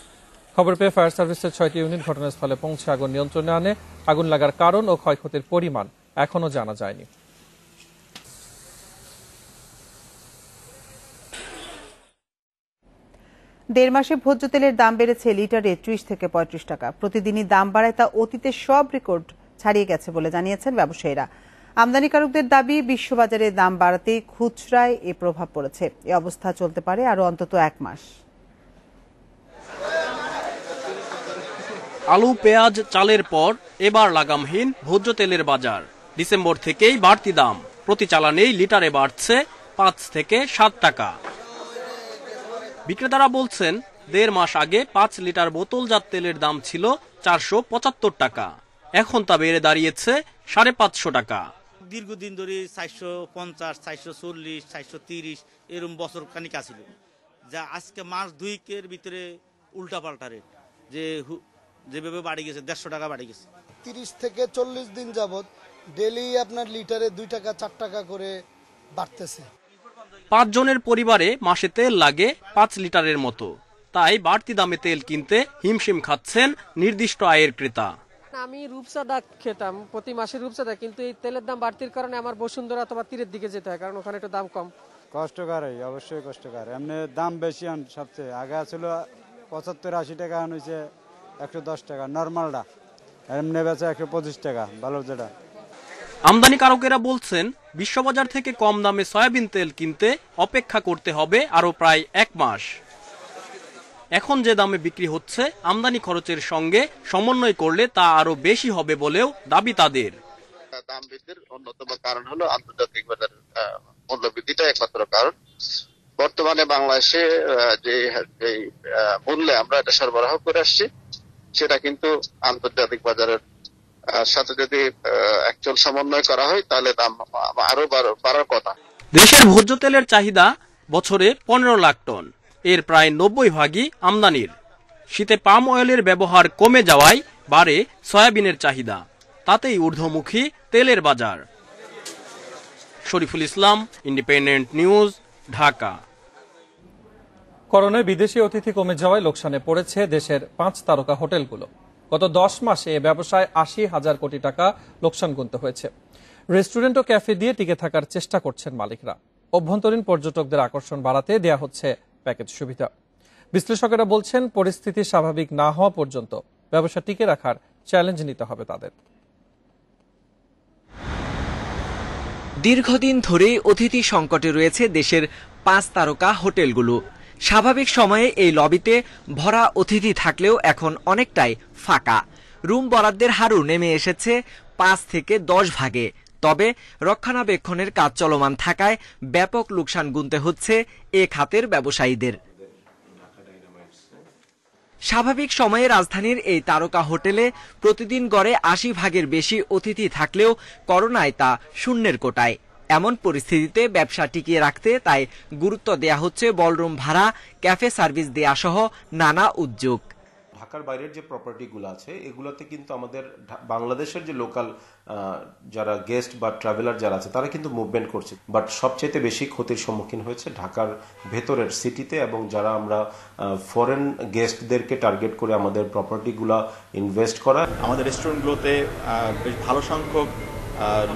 খবর পেয়ে ফায়ার সার্ভিসের 6টি ইউনিট ঘটনাস্থলে পৌঁছে আগুন নিয়ন্ত্রণে আনে। আগুন লাগার কারণ ও ক্ষয়ক্ষতির পরিমাণ এখনও জানা যায়নি। দেড় মাসে ভোজ্য তেলের দাম বেড়েছে লিটারে 30 থেকে 35 টাকা। প্রতিদিনই দাম বাড়ায় তা অতীতের সব রেকর্ড ছাড়িয়ে গেছে বলে জানিয়েছেন ব্যবসায়ীরা। আমদানিকারকদের দাবি, বিশ্ববাজারে দাম বাড়াতে খুচরায় এ প্রভাব পড়েছে। এ অবস্থা চলতে পারে আরও অন্তত 1 মাস। আলু, পেঁয়াজ, চালের পর এবার লাগামহীন ভোজ্য তেলের বাজার। ডিসেম্বর থেকেই বাড়তি দাম, প্রতি চালানেই লিটারে বাড়ছে 5 থেকে 7 টাকা। বিক্রেতারা বলছেন, 1.5 মাস আগে 5 লিটার বোতলজাত তেলের দাম ছিল 475 টাকা, এখন তা বেড়ে দাঁড়িয়েছে 550 টাকা। দীর্ঘদিন ধরে 450, 440, 430 এরকম বছর খানিক আছিল, যা আজকে মাস 2 ভিতরে উল্টাপাল্টা রেট, যে যেভাবে বাড়ি গেছে 150 টাকা বাড়ি গেছে। 30 থেকে 40 দিন যাবত ডেলি আপনার লিটারে 2 টাকা 4 টাকা করে বাড়তেছে। 5 জনের পরিবারে মাসে তেল লাগে 5 লিটারের মতো, তাই বাড়তি দামে তেল কিনতে হিমশিম খাচ্ছেন নির্দিষ্ট আয়ের ক্রেতা। আমি রূপসাদা খেতাম প্রতি মাসে রূপসাদা, কিন্তু এই তেলের দাম বাড়তির কারণে আমার বসুন্ধরা অথবা তীরের দিকে যেতে হয়, কারণ ওখানে একটু দাম কম। কষ্টকরই, অবশ্যই কষ্টকর। এমনি দাম বেশি সবচেয়ে, আগে ছিল 75-80 টাকা, হয়েছে 110 টাকা নর্মালটা, এমনি বেচে 125 টাকা ভালো যেটা। আমদানিকারকেরা বলছেন বিশ্ববাজার থেকে কম দামে সয়াবিন তেল কিনতে অপেক্ষা করতে হবে আরো প্রায় 1 মাস। এখন যে দামে বিক্রি হচ্ছে আমদানি খরচের সঙ্গে সমন্বয় করলে তা আরো বেশি হবে বলেও দাবি তাদের। দাম বৃদ্ধির অন্যতম কারণ হলো আন্তর্জাতিক বাজারের মূল্য বৃদ্ধিটা একমাত্র কারণ। বর্তমানে বাংলাদেশে যে মূল্যে আমরা এটা সরবরাহ করে আসছি সেটা কিন্তু আন্তর্জাতিক বাজারের সাথে যদি অ্যাকচুয়াল সমন্বয় করা হয় তাহলে দাম আরো বাড়ার কথা। দেশের ভোজ্য তেলের চাহিদা বছরে 15 লাখ টন, এর প্রায় 90 ভাগই আমদানির। শীতে পাম অয়েলের ব্যবহার কমে যাওয়ায় বাড়ে সয়াবিনের চাহিদা, তাতেই ঊর্ধ্বমুখী তেলের বাজার। Shariful Islam, Independent news, Dhaka. করোনায় বিদেশি অতিথি কমে যাওয়ায় লোকসানে পড়েছে দেশের 5 তারকা হোটেলগুলো। গত 10 মাসে ব্যবসায় 80,000 কোটি টাকা লোকসান গুনতে হয়েছে। রেস্টুরেন্ট ও ক্যাফে দিয়ে টিকে থাকার চেষ্টা করছেন মালিকরা। অভ্যন্তরীণ পর্যটকদের আকর্ষণ বাড়াতে দেয়া হচ্ছে প্যাকেজ সুবিধা। বিশ্লেষকেরা বলছেন পরিস্থিতি স্বাভাবিক না হওয়া পর্যন্ত ব্যবসা টিকে রাখার চ্যালেঞ্জ নিতে হবে তাদের। দীর্ঘদিন ধরেই অতিথি সংকটে রয়েছে দেশের 5 তারকা হোটেলগুলো। স্বাভাবিক সময়ে এই লবিতে ভরা অতিথি থাকলেও এখন অনেকটাই ফাঁকা। রুম বরাদ্দের হারও নেমে এসেছে 5 থেকে 10 ভাগে। তবে রক্ষণাবেক্ষণের কাজ চলমান থাকায় ব্যাপক লোকসান গুনতে হচ্ছে এ খাতের ব্যবসায়ীদের। স্বাভাবিক সময়ে রাজধানীর এই তারকা হোটেলে প্রতিদিন গড়ে 80 ভাগের বেশি অতিথি থাকলেও করোনায় তা শূন্যের কোটায়। এমন পরিস্থিতিতে ব্যবসা টিকিয়ে রাখতে তাই গুরুত্ব দেয়া হচ্ছে বলরুম ভাড়া, ক্যাফে সার্ভিস দেয়া সহ নানা উদ্যোগ। ঢাকার বাইরের যে প্রপার্টিগুলো আছে এগুলোতে কিন্তু আমাদের বাংলাদেশের যে লোকাল যারা গেস্ট বা ট্রাভেলার যারা আছে তারা কিন্তু মুভমেন্ট করছে, বাট সবচেয়ে বেশি ক্ষতির সম্মুখীন হয়েছে ঢাকার ভেতরের সিটিতে, এবং যারা আমরা ফরেন গেস্টদেরকে টার্গেট করে আমাদের প্রপার্টিগুলো ইনভেস্ট করা। আমাদের রেস্টুরেন্টগুলোতে বেশ ভালো সংখ্যক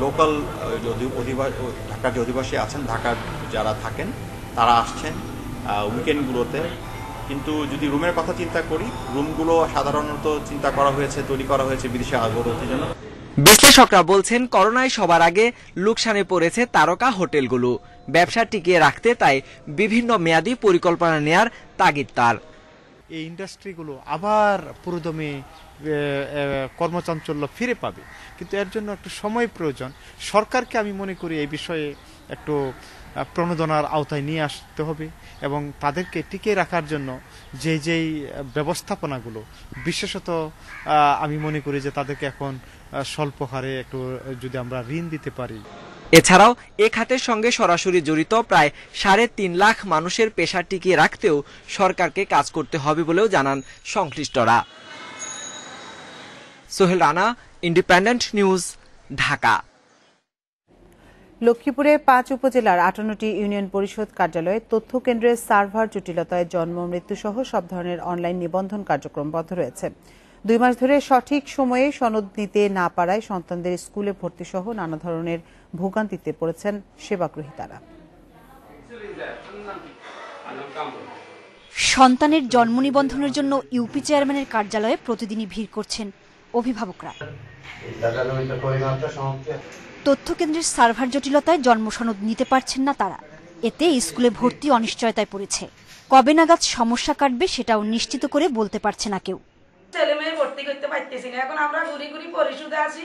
লোকাল ঢাকার যে অধিবাসী আছেন, ঢাকার যারা থাকেন তারা আসছেন উইকেন্ডগুলোতে। কিন্তু যদি রুমের কথা চিন্তা করি, রুমগুলো সাধারণত চিন্তা করা হয়েছে, তৈরি করা হয়েছে বিদেশি আগমনের জন্য। বিশ্লেষকরা বলছেন করোনায় সবার আগে লোকসানে পড়েছে তারকা হোটেলগুলো। ব্যবসা টিকিয়ে রাখতে তাই বিভিন্ন মেয়াদী পরিকল্পনা নেয়ার তাগিদ তার। এই ইন্ডাস্ট্রিগুলো আবার পুরোদমে কর্মচাঞ্চল্য ফিরে পাবে, কিন্তু এর জন্য একটু সময় প্রয়োজন। সরকারকে আমি মনে করি এই বিষয়ে একটু প্রণোদনার আওতায় নিয়ে আসতে হবে এবং তাদেরকে টিকে রাখার জন্য যেই ব্যবস্থাপনাগুলো, বিশেষত আমি মনে করি যে তাদেরকে এখন স্বল্প হারে একটু যদি আমরা ঋণ দিতে পারি। এছাড়াও এ খাতের সঙ্গে সরাসরি জড়িত প্রায় 3.5 লাখ মানুষের পেশা টিকিয়ে রাখতেও সরকারকে কাজ করতে হবে বলেও জানান সংশ্লিষ্টরা। Sohel Rana, independent news, Dhaka. লক্ষ্মীপুরে 5 উপজেলার 58টি ইউনিয়ন পরিষদ কার্যালয়ে তথ্য কেন্দ্রের সার্ভার জটিলতায় জন্ম মৃত্যু সহ সব ধরনের অনলাইন নিবন্ধন কার্যক্রম বন্ধ রয়েছে। 2 মাস ধরে সঠিক সময়ে সনদ নিতে না পারায় সন্তানদের স্কুলে ভর্তি সহ নানা ধরনের ভোগান্তিতে পড়েছেন সেবাগ্রহীতারা। সন্তানের জন্ম নিবন্ধনের জন্য ইউপি চেয়ারম্যানের কার্যালয়ে প্রতিদিনই ভিড় করছেন অভিভাবকরা। তথ্য কেন্দ্রের সার্ভার জটিলতায় জন্ম সনদ নিতে পারছেন না তারা। এতে স্কুলে ভর্তি অনিশ্চয়তায় পড়েছে। কবে নাগাদ সমস্যা কাটবে সেটাও নিশ্চিত করে বলতে পারছে না কেউ। ছেলে মেয়ে ভর্তি করতে পারতেছি না, এখন আমরা ঘুরি ঘুরি পরিশোধে আছি।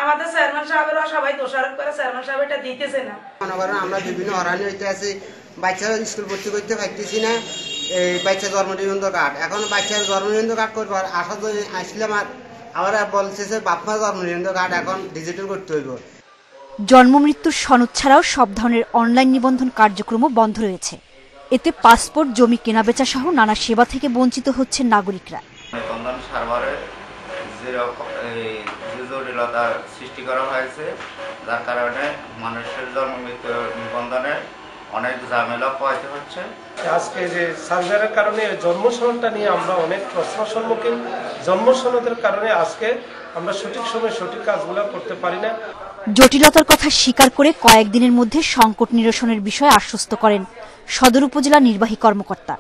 আমাদের চেয়ারম্যান সাহেবেরা সবাই দোষারোপ করে, চেয়ারম্যান সাহেব এটা দিতেছে না। মনে করেন আমরা বিভিন্ন হরানি হইতে আছি, বাচ্চারা স্কুল ভর্তি করতে পারতেছি না। এই বাচ্চা জন্ম নিবন্ধন কার্ড, এখন বাচ্চার জন্ম নিবন্ধন কার্ড করবো, আশা আসলাম আবার বলছে যে বাপমা জন্ম নিবন্ধন কার্ড এখন ডিজিটাল করতে হইব। জন্ম মৃত্যুর সনদ ছাড়াও সব ধরনের অনলাইন নিবন্ধন কার্যক্রমও বন্ধ রয়েছে। এতে পাসপোর্ট, জমি কেনাবেচা সহ নানা সেবা থেকে বঞ্চিত হচ্ছেন নাগরিকরা। সার্ভারে জটিলতা সৃষ্টি করা হয়েছে, যার কারণে মানুষের জন্ম মৃত্যু নিবন্ধনে অনেক ঝামেলা পোহাতে হচ্ছে। আজকে যে সার্ভারের কারণে জন্ম সনদটা নিয়ে আমরা অনেক প্রশ্নের সম্মুখীন। জন্ম সনদের কারণে আজকে আমরা সঠিক সময়ে সঠিক কাজগুলো করতে পারি না। জটিলতার কথা স্বীকার করে কয়েকদিনের মধ্যে সংকট নিরসনের বিষয়ে আশ্বস্ত করেন সদর উপজেলা নির্বাহী কর্মকর্তা।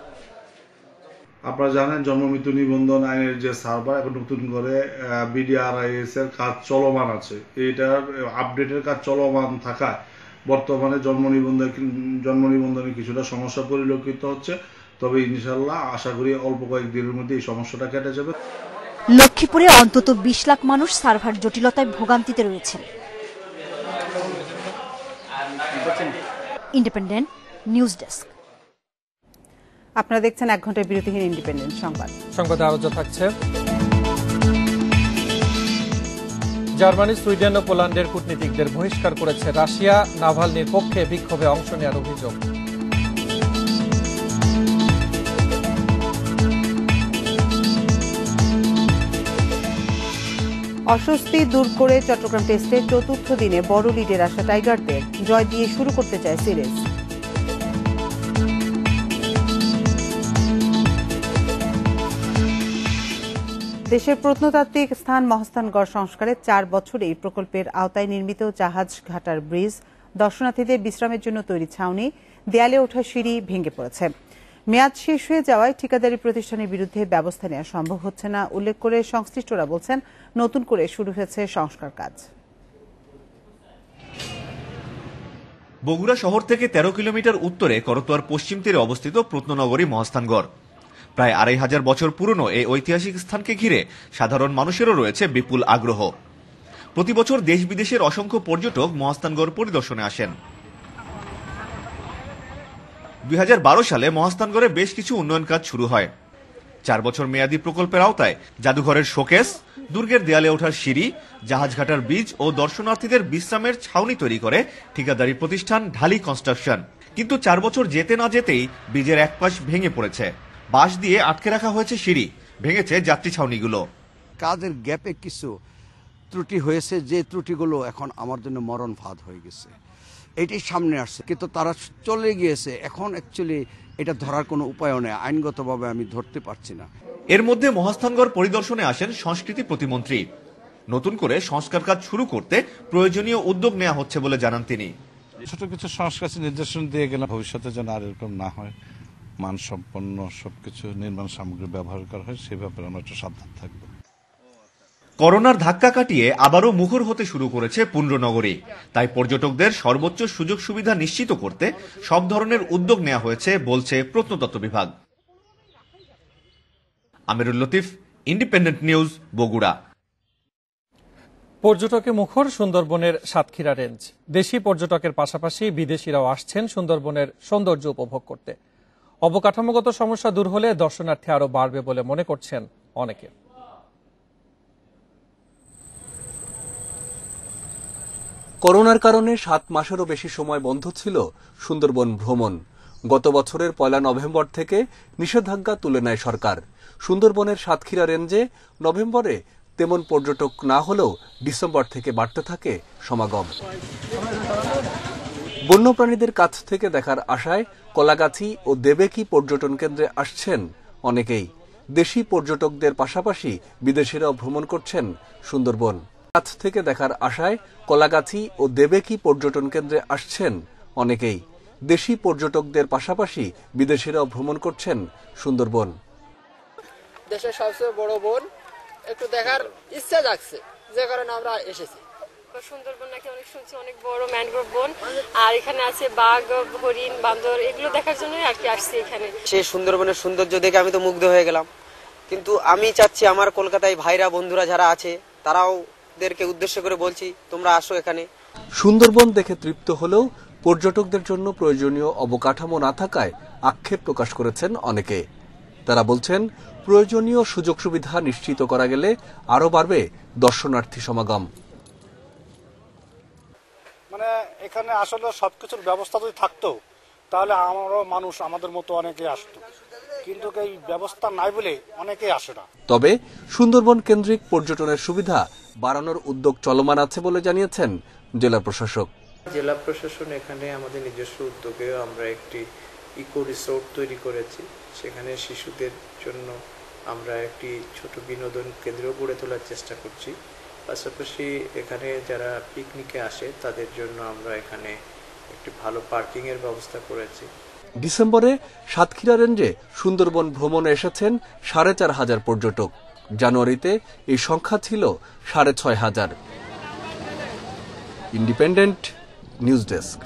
আপনারা জানেন জন্ম মৃত্যু নিবন্ধন আইনের যে সার্ভার এখন নতুন করে বিডিআরআইএস এর কাজ চলমান আছে, এটার আপডেটের কাজ চলমান থাকায় বর্তমানে জন্ম নিবন্ধনে কিছুটা সমস্যা পরিলক্ষিত হচ্ছে। তবে ইনশাআল্লাহ আশা করি অল্প কয়েকদিনের মধ্যে এই সমস্যাটা কেটে যাবে। লক্ষ্মীপুরে অন্তত 20 লাখ মানুষ সার্ভার জটিলতায় ভোগান্তিতে রয়েছেন। Independent news desk. আপনারা দেখছেন 1 ঘন্টার বিরতিহীন ইন্ডিপেন্ডেন্ট সংবাদ। সংবাদে আরো থাকছে, জার্মানি, সুইডেন ও পোল্যান্ডের কূটনীতিকদের বহিষ্কার করেছে রাশিয়া। নাভালনির পক্ষে বিক্ষোভে অংশ নেওয়ার অভিযোগ। অস্বস্তি দূর করে চট্টগ্রাম টেস্টের 4র্থ দিনে বড় লিডের আসা টাইগারদের জয় দিয়ে শুরু করতে চায় সিরিজ। দেশের প্রত্নতাত্ত্বিক স্থান মহাস্থানগড় সংস্কারে 4 বছরে এই প্রকল্পের আওতায় নির্মিত জাহাজ ঘাটার ব্রিজ, দর্শনার্থীদের বিশ্রামের জন্য তৈরি ছাউনি, দেয়ালে ওঠা সিঁড়ি ভেঙে পড়েছে। মেয়াদ শেষ হয়ে যাওয়ায় ঠিকাদারি প্রতিষ্ঠানের বিরুদ্ধে ব্যবস্থা নেওয়া সম্ভব হচ্ছে না উল্লেখ করে সংশ্লিষ্টরা বলছেন নতুন করে শুরু হয়েছে সংস্কার কাজ। বগুড়া শহর থেকে 13 কিলোমিটার উত্তরে করতোয়ার পশ্চিম তীরে অবস্থিত প্রত্ননগরী মহাস্থানগড়। প্রায় 2500 বছর পুরনো এই ঐতিহাসিক স্থানকে ঘিরে সাধারণ মানুষেরও রয়েছে বিপুল আগ্রহ। প্রতি বছর দেশ বিদেশের অসংখ্য পর্যটক মহাস্থানগড় পরিদর্শনে আসেন। 2012 সালে মহাস্থানগড়ে বেশ কিছু উন্নয়ন কাজ শুরু হয়। 4 বছর মেয়াদী প্রকল্পের আওতায় জাদুঘরের শোকেস, দুর্গের দেয়ালে ওঠার সিঁড়ি, জাহাজঘাটার ব্রিজ ও দর্শনার্থীদের বিশ্রামের ছাউনি তৈরি করে ঠিকাদারি প্রতিষ্ঠান ঢালি কনস্ট্রাকশন। কিন্তু 4 বছর যেতে না যেতেই ব্রিজের এক পাশ ভেঙে পড়েছে। বাঁশ দিয়ে আটকে রাখা হয়েছে সিঁড়ি, ভেঙেছে যাত্রী ছাউনিগুলো। কাজের গ্যাপে কিছু ত্রুটি হয়েছে, যে ত্রুটিগুলো এখন আমার জন্য মরণ ফাঁদ হয়ে গেছে। এটাই সামনে আসছে, কিন্তু তারা চলে গিয়েছে। এখন অ্যাকচুয়ালি এটা ধরার কোনো উপায়ও নেই, আইনগতভাবে আমি ধরতে পারছি না। এর মধ্যে মহাস্থানগড় পরিদর্শনে আসেন সংস্কৃতি প্রতিমন্ত্রী। নতুন করে সংস্কার কাজ শুরু করতে প্রয়োজনীয় উদ্যোগ নেওয়া হচ্ছে বলে জানান তিনি। ছোট কিছু সংস্কার নির্দেশন দিয়ে গেলাম, ভবিষ্যতে যেন আর এরকম না হয়, মানসম্পন্ন সবকিছু নির্মাণ সামগ্রী ব্যবহার করা হয়, সে ব্যাপারে আমরা একটু সাবধান থাকবো। করোনার ধাক্কা কাটিয়ে আবারও মুখর হতে শুরু করেছে পুণ্ড্রনগরী। তাই পর্যটকদের সর্বোচ্চ সুযোগ সুবিধা নিশ্চিত করতে সব ধরনের উদ্যোগ নেওয়া হয়েছে বলছে প্রত্নতত্ত্ব বিভাগ। আমিরুল লতিফ, ইন্ডিপেন্ডেন্ট নিউজ, বগুড়া। পর্যটকে মুখর সুন্দরবনের সাতক্ষীরা রেঞ্জ। দেশি পর্যটকের পাশাপাশি বিদেশিরাও আসছেন সুন্দরবনের সৌন্দর্য উপভোগ করতে। অবকাঠামোগত সমস্যা দূর হলে দর্শনার্থী আরো বাড়বে বলে মনে করছেন অনেকে। করোনার কারণে 7 মাসেরও বেশি সময় বন্ধ ছিল সুন্দরবন ভ্রমণ। গত বছরের 1 নভেম্বর থেকে নিষেধাজ্ঞা তুলে নেয় সরকার। সুন্দরবনের সাতক্ষীরা রেঞ্জে নভেম্বরে তেমন পর্যটক না হলেও ডিসেম্বর থেকে বাড়তে থাকে সমাগম। বন্যপ্রাণীদের কাছ থেকে দেখার আশায় কলাগাছি ও দেবেকি পর্যটন কেন্দ্রে আসছেন অনেকেই। দেশি পর্যটকদের পাশাপাশি বিদেশিরাও ভ্রমণ করছেন সুন্দরবন। কাছ থেকে দেখার আশায় কলাগাছি ও দেবেকি পর্যটন কেন্দ্রে আসছেন অনেকেই। দেশি পর্যটকদের পাশাপাশি বিদেশিরাও ভ্রমণ করছেন সুন্দরবন। দেশের সবচেয়ে বড় বন একটু দেখার ইচ্ছা জাগছে, যে কারণে আমরা এসেছি। সুন্দরবন নাকি অনেক শুনছি অনেক বড় ম্যানগ্রোভ বন, আর এখানে আছে বাঘ, হরিণ, বান্দর, এগুলো দেখার জন্য আর কি আসছি এখানে। সেই সুন্দরবনের সৌন্দর্য দেখে আমি তো মুগ্ধ হয়ে গেলাম, কিন্তু আমি চাচ্ছি আমার কলকাতায় ভাইরা বন্ধুরা যারা আছে তারাও দেরকে উদ্দেশ্য করে বলছি তোমরা আসো এখানে। সুন্দরবন দেখে তৃপ্ত হলেও পর্যটকদের জন্য প্রয়োজনীয় অবকাঠামো না থাকায় আক্ষেপ প্রকাশ করেছেন অনেকে। তারা বলছেন প্রয়োজনীয় সুযোগ সুবিধা নিশ্চিত করা গেলে আরো বাড়বে দর্শনার্থী সমাগম। মানে এখানে আসলে সবকিছুর ব্যবস্থা যদি থাকতো তাহলে আমারও মানুষ আমাদের মতো অনেকে আসতো। কিন্তু এই ব্যবস্থা নাই বলে অনেকেই আসে না। তবে সুন্দরবন কেন্দ্রিক পর্যটনের সুবিধা বাড়ানোর উদ্যোগ চলমান আছে বলে জানিয়েছেন জেলা প্রশাসক। জেলা প্রশাসন এখানে আমাদের নিজস্ব উদ্যোগে আমরা একটি ইকো রিসোর্ট তৈরি করেছি। সেখানে শিশুদের জন্য আমরা একটি ছোট বিনোদন কেন্দ্র গড়ে তোলার চেষ্টা করছি। পাশাপাশি এখানে যারা পিকনিকে আসে তাদের জন্য আমরা এখানে একটি ভালো পার্কিং এর ব্যবস্থা করেছি। ডিসেম্বরে সাতক্ষীরা রেঞ্জে সুন্দরবন ভ্রমণে এসেছেন ৪,৫০০ পর্যটক। জানুয়ারিতে এই সংখ্যা ছিল ৬,৫০০। Independent news desk.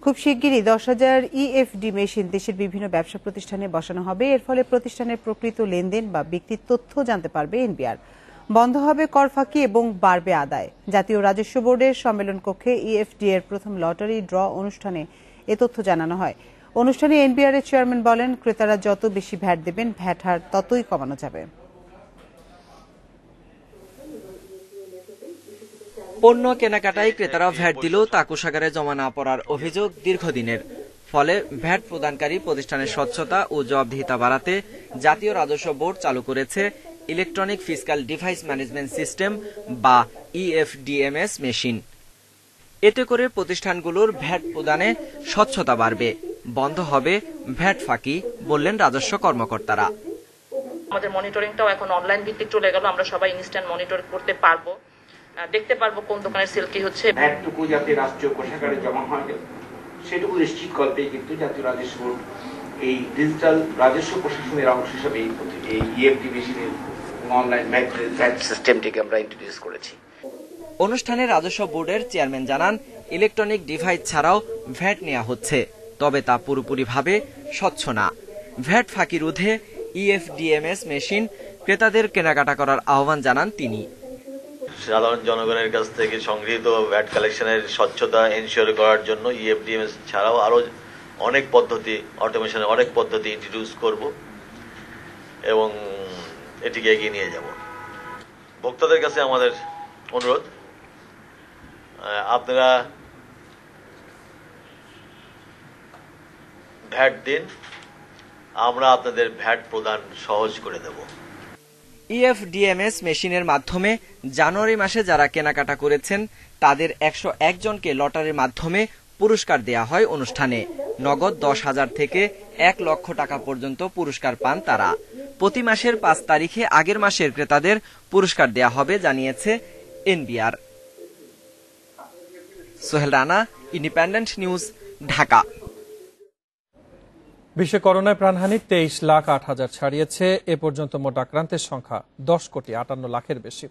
খুব শিগগিরই 10,000 EFD মেশিন দেশের বিভিন্ন ব্যবসা প্রতিষ্ঠানে বসানো হবে। এর ফলে প্রতিষ্ঠানের প্রকৃত লেনদেন বা বিক্রির তথ্য জানতে পারবে এনবিআর। বন্ধ হবে কর ফাঁকি এবং বাড়বে আদায়। জাতীয় রাজস্ব বোর্ডের সম্মেলন কক্ষে EFD এর প্রথম লটারি ড্র অনুষ্ঠানে এ তথ্য জানানো হয়। অনুষ্ঠানে এনবিআর এর চেয়ারম্যান বলেন, ক্রেতারা যত বেশি ভ্যাট দেবেন ভ্যাট হার ততই কমানো যাবে। পণ্য কেনাকাটায় ক্রেতারা ভ্যাট দিলেও তা কোষাগারে জমা না পড়ার অভিযোগ দীর্ঘদিনের। ফলে ভ্যাট প্রদানকারী প্রতিষ্ঠানের স্বচ্ছতা ও জবাবদিহিতা বাড়াতে জাতীয় রাজস্ব বোর্ড চালু করেছে electronic fiscal device management system বা EFDMS মেশিন। এতে করে প্রতিষ্ঠানগুলোর ভ্যাট প্রদানে স্বচ্ছতা বাড়বে, বন্ধ হবে ভ্যাট ফাঁকি, বললেন রাজস্ব কর্মকর্তারা। আমাদের মনিটরিংটাও এখন অনলাইন ভিত্তিক চলে গেল। আমরা সবাই ইনস্ট্যান্ট মনিটর করতে পারবো, দেখতে পারবো কোন দোকানের সেল কি হচ্ছে। ভ্যাটটুকু যাতে রাষ্ট্রীয় কোষাগারে জমা হয় সেটুকু নিশ্চিত করতে কিন্তু জাতীয় রাজস্ব বোর্ড এই ডিজিটাল রাজস্ব প্রশাসনের অংশ হিসেবে এই EFD মেশিনের অনলাইন ভ্যাট সিস্টেমটিকে আমরা ইন্ট্রোডিউস করেছি। অনুষ্ঠানে রাজস্ব বোর্ডের চেয়ারম্যান জানান, ইলেকট্রনিক ডিভাইস ছাড়াও ভ্যাট নেওয়া হচ্ছে, তবে তা পুরোপুরিভাবে স্বচ্ছ না। ভ্যাট ফাঁকি রোধে EFDMS মেশিন ক্রেতাদের কেনাকাটা করার আহ্বান জানান তিনি। সাধারণ জনগণের কাছ থেকে সংগৃহীত ভ্যাট কালেকশনের স্বচ্ছতা এনশিওর করার জন্য EFDMS ছাড়াও আরো অনেক পদ্ধতি, অটোমেশনের অনেক পদ্ধতি ইন্ট্রোডিউস করব এবং এটিকে এগিয়ে নিয়ে যাব। ভোক্তাদের কাছে আমাদের অনুরোধ, আপনারা ভ্যাট দিন, আমরা আপনাদের ভ্যাট প্রদান সহজ করে দেব। EFDMS মেশিনের মাধ্যমে জানুয়ারি মাসে যারা কেনাকাটা করেছেন তাদের 101 জনকে লটারির মাধ্যমে পুরস্কার দেয়া হয় অনুষ্ঠানে। নগদ 10,000 থেকে 1 লক্ষ টাকা পর্যন্ত পুরস্কার পান তারা। প্রতি মাসের 5 তারিখে আগের মাসের ক্রেতাদের পুরস্কার দেয়া হবে জানিয়েছে NBR. Sohel Rana, independent news, Dhaka. বিশ্বে করোনায় প্রাণহানি 23,08,000 ছাড়িয়েছে। এ পর্যন্ত মোট আক্রান্তের সংখ্যা 10,58,00,000-এর বেশি।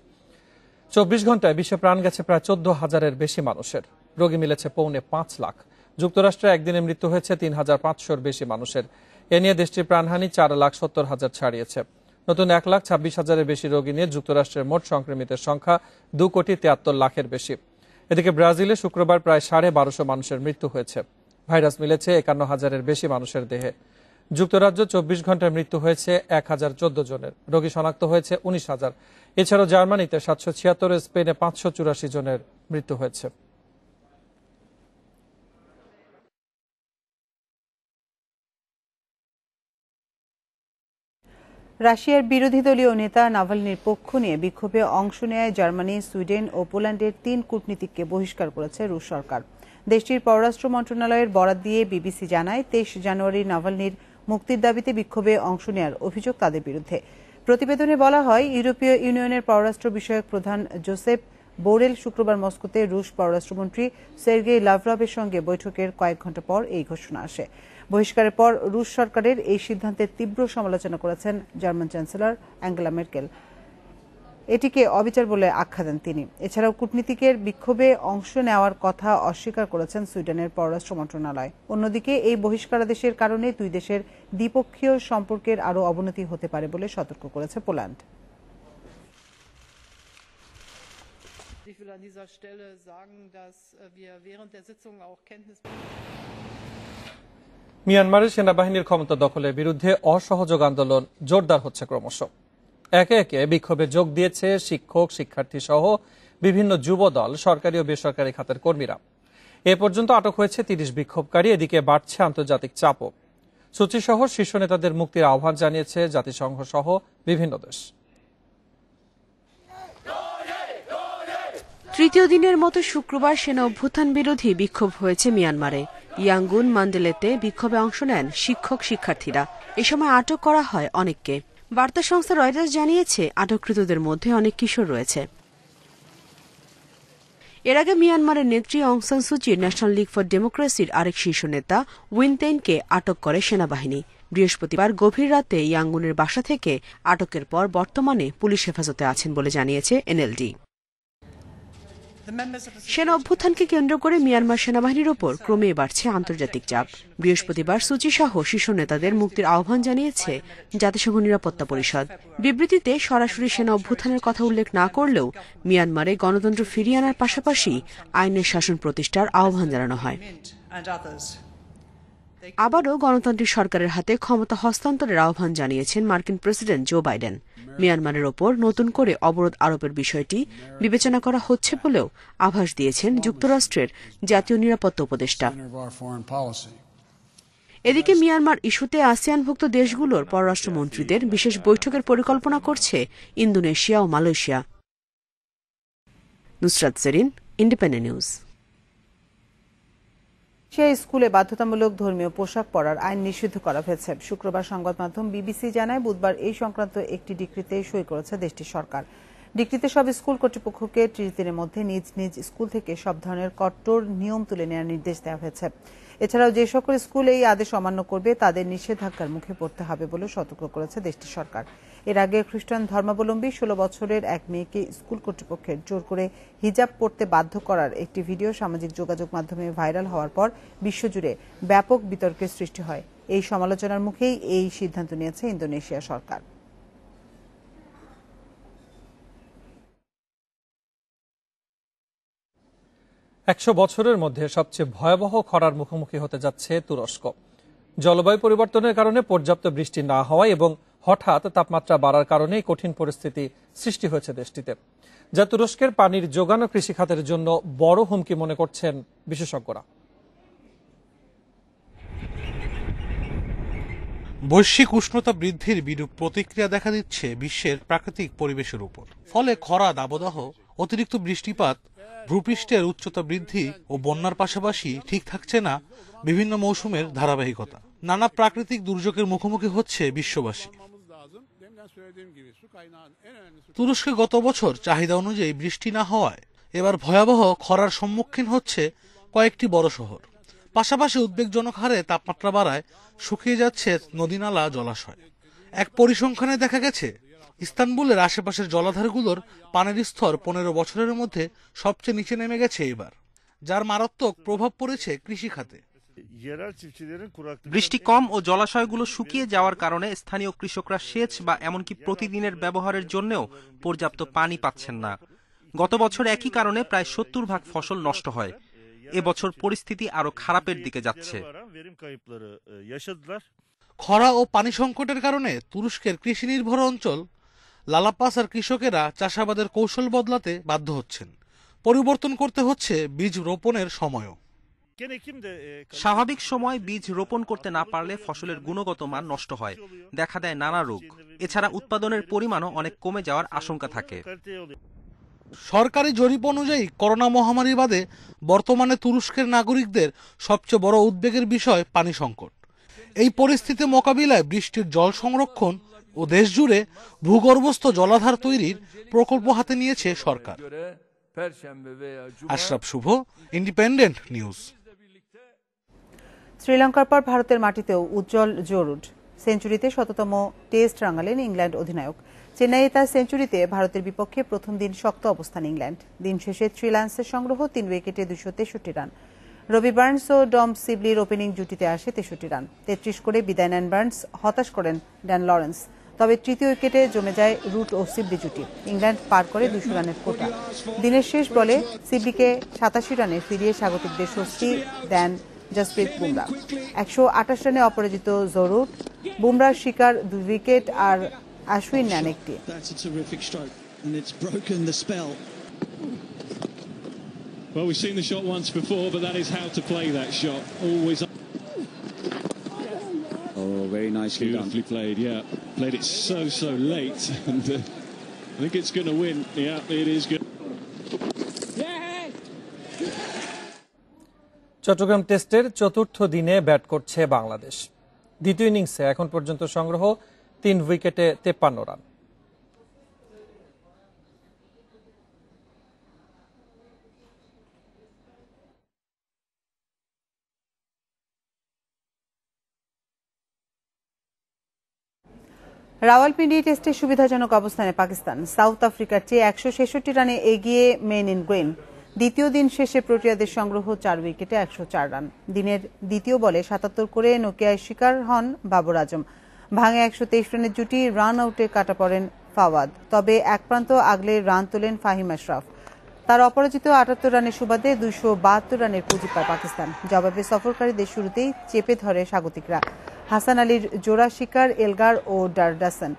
24 ঘন্টায় বিশ্বে প্রাণ গেছে প্রায় 14,000-এর বেশি মানুষের। রোগী মিলেছে 5.25 লাখ। যুক্তরাষ্ট্রে একদিনে মৃত্যু হয়েছে 3,500-র বেশি মানুষের। এ নিয়ে দেশটির প্রাণহানি 4,70,000 ছাড়িয়েছে। নতুন 1,26,000-এর বেশি রোগী নিয়ে যুক্তরাষ্ট্রের মোট সংক্রমিতের সংখ্যা 2,73,00,000-এর বেশি। এদিকে ব্রাজিলে শুক্রবার প্রায় 1250 মানুষের মৃত্যু হয়েছে। ভাইরাস মিলেছে 51,000-এর বেশি মানুষের দেহে। যুক্তরাজ্য 24 ঘন্টায় মৃত্যু হয়েছে 1,014 জনের। রোগী শনাক্ত হয়েছে 19,000। এছাড়াও জার্মানিতে 776, স্পেনে 584 জনের মৃত্যু হয়েছে। রাশিয়ার বিরোধী দলীয় নেতা নাভালনির পক্ষ নিয়ে বিক্ষোভে অংশ নেয় জার্মানি, সুইডেন ও পোল্যান্ডের 3 কূটনীতিককে বহিষ্কার করেছে রুশ সরকার। দেশটির পররাষ্ট্র মন্ত্রণালয়ের বরাত দিয়ে বিবিসি জানায়, 23 জানুয়ারি নাভালনির মুক্তির দাবিতে বিক্ষোভে অংশ নেওয়ার অভিযোগ তাদের বিরুদ্ধে। প্রতিবেদনে বলা হয়, ইউরোপীয় ইউনিয়নের পররাষ্ট্র বিষয়ক প্রধান জোসেফ বোরেল শুক্রবার মস্কোতে রুশ পররাষ্ট্রমন্ত্রী সের্গেই লাভরভের সঙ্গে বৈঠকের কয়েক ঘণ্টা পর এই ঘোষণা আসে। বহিষ্কারের পর রুশ সরকারের এই সিদ্ধান্তের তীব্র সমালোচনা করেছেন জার্মান চ্যান্সেলর অ্যাঙ্গেলা মের্কেল। এটিকে অবিচার বলে আখ্যা দেন তিনি। এছাড়াও কূটনীতিকের বিক্ষোভে অংশ নেওয়ার কথা অস্বীকার করেছেন সুইডেনের পররাষ্ট্র মন্ত্রণালয়। অন্যদিকে এই বহিষ্কারাদেশের কারণে দুই দেশের দ্বিপক্ষীয় সম্পর্কের আরও অবনতি হতে পারে বলে সতর্ক করেছে পোল্যান্ড। মিয়ানমারের সেনাবাহিনীর ক্ষমতা দখলের বিরুদ্ধে অসহযোগ আন্দোলন জোরদার হচ্ছে ক্রমশ। একে একে বিক্ষোভে যোগ দিয়েছে শিক্ষক, শিক্ষার্থী সহ বিভিন্ন যুব দল, সরকারি ও বেসরকারি খাতের কর্মীরা। এ পর্যন্ত আটক হয়েছে 30 বিক্ষোভকারী। এদিকে বাড়ছে আন্তর্জাতিক চাপও। সুচি সহ শীর্ষ নেতাদের মুক্তির আহ্বান জানিয়েছে জাতিসংঘ সহ বিভিন্ন দেশ। তৃতীয় দিনের মতো শুক্রবার সেনা অভ্যুত্থান বিরোধী বিক্ষোভ হয়েছে মিয়ানমারে। ইয়াঙ্গুন মান্ডেলেতে বিক্ষোভে অংশ নেন শিক্ষক শিক্ষার্থীরা। এ সময় আটক করা হয় অনেককে। বার্তা সংস্থা রয়টার্স জানিয়েছে আটককৃতদের মধ্যে অনেক কিশোর রয়েছে। এর আগে মিয়ানমারের নেত্রী অং সান সুচির ন্যাশনাল লীগ ফর ডেমোক্রেসির আরেক শীর্ষ নেতা উইনতেইনকে আটক করে সেনাবাহিনী। বৃহস্পতিবার গভীর রাতে ইয়াঙ্গুনের বাসা থেকে আটকের পর বর্তমানে পুলিশ হেফাজতে আছেন বলে জানিয়েছে এনএলডি। সেনা অভ্যুত্থানকে কেন্দ্র করে মিয়ানমার সেনাবাহিনীর ওপর ক্রমেই বাড়ছে আন্তর্জাতিক চাপ। বৃহস্পতিবার সুচি সহ শীর্ষ নেতাদের মুক্তির আহ্বান জানিয়েছে জাতিসংঘ নিরাপত্তা পরিষদ। বিবৃতিতে সরাসরি সেনা অভ্যুত্থানের কথা উল্লেখ না করলেও মিয়ানমারে গণতন্ত্র ফিরিয়ে আনার পাশাপাশি আইনের শাসন প্রতিষ্ঠার আহ্বান জানানো হয়। আবারও গণতান্ত্রিক সরকারের হাতে ক্ষমতা হস্তান্তরের আহ্বান জানিয়েছেন মার্কিন প্রেসিডেন্ট জো বাইডেন। মিয়ানমারের ওপর নতুন করে অবরোধ আরোপের বিষয়টি বিবেচনা করা হচ্ছে বলেও আভাস দিয়েছেন যুক্তরাষ্ট্রের জাতীয় নিরাপত্তা উপদেষ্টা। এদিকে মিয়ানমার ইস্যুতে আসিয়ানভুক্ত দেশগুলোর পররাষ্ট্রমন্ত্রীদের বিশেষ বৈঠকের পরিকল্পনা করছে ইন্দোনেশিয়া ও Malaysia. Nusrat Serin, Independent News. স্কুলে বাধ্যতামূলক ধর্মীয় পোশাক পরার আইন নিষিদ্ধ করা হয়েছে। শুক্রবার সংবাদ মাধ্যম বিবিসি জানায়, বুধবার এই সংক্রান্ত একটি ডিক্রিতে সই করেছে দেশটির সরকার। ডিক্রিতে সব স্কুল কর্তৃপক্ষকে 30 দিনের মধ্যে নিজ নিজ স্কুল থেকে সব ধরনের কঠোর নিয়ম তুলে নেওয়ার নির্দেশ দেওয়া হয়েছে। এছাড়াও যে সকল স্কুল এই আদেশ অমান্য করবে তাদের নিষেধাজ্ঞার মুখে পড়তে হবে বলে সতর্ক করেছে দেশটির সরকার। এর আগে খ্রিস্টান ধর্মাবলম্বী 16 বছরের এক মেয়েকে স্কুল কর্তৃপক্ষের জোর করে হিজাব পরতে বাধ্য করার একটি ভিডিও সামাজিক যোগাযোগ মাধ্যমে ভাইরাল হওয়ার পর বিশ্বজুড়ে ব্যাপক বিতর্কের সৃষ্টি হয়। এই সমালোচনার মুখেই এই সিদ্ধান্ত নিয়েছে ইন্দোনেশিয়া সরকার। একশো বছরের মধ্যে সবচেয়ে ভয়াবহ খরার মুখোমুখি হতে যাচ্ছে তুরস্ক। জলবায়ু পরিবর্তনের কারণে পর্যাপ্ত বৃষ্টি না হওয়া এবং হঠাৎ তাপমাত্রা বাড়ার কারণে কঠিন পরিস্থিতি সৃষ্টি হয়েছে দেশটিতে, যা তুরস্কের পানির যোগান ও কৃষিখাতের জন্য বড় হুমকি মনে করছেন বিশেষজ্ঞরা। বৈশ্বিক উষ্ণতা বৃদ্ধির বিরূপ প্রতিক্রিয়া দেখা দিচ্ছে বিশ্বের প্রাকৃতিক পরিবেশের উপর। ফলে খরা, দাবদাহ, অতিরিক্ত বৃষ্টিপাত, ভূপৃষ্ঠের উচ্চতা বৃদ্ধি ও বন্যার পাশাপাশি ঠিক থাকছে না বিভিন্ন মৌসুমের ধারাবাহিকতা। নানা প্রাকৃতিক দুর্যোগের মুখোমুখি হচ্ছে বিশ্ববাসী। তুরস্কে গত বছর চাহিদা অনুযায়ী বৃষ্টি না হওয়ায় এবার ভয়াবহ খরার সম্মুখীন হচ্ছে কয়েকটি বড় শহর। পাশাপাশি উদ্বেগজনক হারে তাপমাত্রা বাড়ায় শুকিয়ে যাচ্ছে নদীনালা, জলাশয়। এক পরিসংখ্যানে দেখা গেছে ইস্তানবুলের আশেপাশের জলাধারগুলোর পানির স্তর 15 বছরের মধ্যে সবচেয়ে নিচে নেমে গেছে এবার, যার মারাত্মক প্রভাব পড়েছে কৃষিখাতে। বৃষ্টি কম ও জলাশয়গুলো শুকিয়ে যাওয়ার কারণে স্থানীয় কৃষকরা সেচ বা এমনকি প্রতিদিনের ব্যবহারের জন্যও পর্যাপ্ত পানি পাচ্ছেন না। গত বছর একই কারণে প্রায় 70% ফসল নষ্ট হয়। এবছর পরিস্থিতি আরো খারাপের দিকে যাচ্ছে। খরা ও পানি সংকটের কারণে তুরস্কের কৃষি নির্ভর অঞ্চল লালাপাসার কৃষকেরা চাষাবাদের কৌশল বদলাতে বাধ্য হচ্ছেন। পরিবর্তন করতে হচ্ছে বীজ রোপণের সময়ও। স্বাভাবিক সময় বীজ রোপণ করতে না পারলে ফসলের গুণগত মান নষ্ট হয়, দেখা দেয় নানা রোগ। এছাড়া উৎপাদনের পরিমাণও অনেক কমে যাওয়ার আশঙ্কা থাকে। সরকারি জরিপ অনুযায়ী করোনা মহামারী বাদে বর্তমানে তুরস্কের নাগরিকদের সবচেয়ে বড় উদ্বেগের বিষয় পানি সংকট। এই পরিস্থিতি মোকাবিলায় বৃষ্টির জল সংরক্ষণ ও দেশ জুড়ে ভূগর্ভস্থ জলাধার তৈরির প্রকল্প হাতে নিয়েছে সরকার। আশরাফ শুভ, ইন্ডিপেন্ডেন্ট নিউজ। শ্রীলঙ্কার পর ভারতের মাটিতেও উজ্জ্বল জরুড সেঞ্চুরিতে 100তম টেস্ট রাঙালেন ইংল্যান্ড অধিনায়ক। চেন্নাইয়ে তার সেঞ্চুরিতে ভারতের বিপক্ষে প্রথম দিন শক্ত অবস্থান ইংল্যান্ড। দিন শেষে 3 লান্সের সংগ্রহ, 3 উইকেটে 263 রান। রবি বার্নস ও ডম সিবলির ওপেনিং জুটিতে আসে 63 রান। 33 করে বিদায় নেন বার্নস, হতাশ করেন ড্যান লরেন্স। তবে তৃতীয় উইকেটে জমে যায় রুট ও সিবলি জুটি। ইংল্যান্ড পার করে 200 রানের কোটা। দিনের শেষ বলে সিবলিকে 87 রানে ফিরিয়ে স্বাগতিকদের স্বস্তি দেন জসপ্রীত বুমরা। 128 রানে অপরাজিত জরুড। বুমরার শিকার 2 উইকেট আর আশ্বিন নেন একটি। Well, we've seen the shot once before, but that is how to play that shot. Always. Oh, very nicely done. Beautifully played, yeah. Played it so late, and I think it's going to win. Yeah, it is good. Chittagong টেস্টের চতুর্থ দিনে bat করছে বাংলাদেশ। দ্বিতীয় ইনিংসে এখন পর্যন্ত সংগ্রহ 3 উইকেটে 53 রান। রাওয়ালপিন্ডি টেস্টে সুবিধাজনক অবস্থানে পাকিস্তান। সাউথ আফ্রিকার চেয়ে 166 রানে এগিয়ে মেন ইন গ্রিন। দ্বিতীয় দিন শেষে প্রোটিয়াদের সংগ্রহ 4 উইকেটে 104 রান। দিনের দ্বিতীয় বলে 77 করে নোকিয়ায় শিকার হন বাবর আজম। ভাঙে 123 রানের জুটি, রান আউটে কাটা পড়েন ফাওয়াদ। তবে এক প্রান্ত আগলে রান তোলেন ফাহিম আশরাফ। তার অপরাজিত 78 রানের সুবাদে 272 রানের পুঁজি পায় পাকিস্তান। জবাবে সফরকারীদের শুরুতেই চেপে ধরে স্বাগতিকরা। হাসান আলীর জোড়া শিকার এলগার ও ডারডাসন।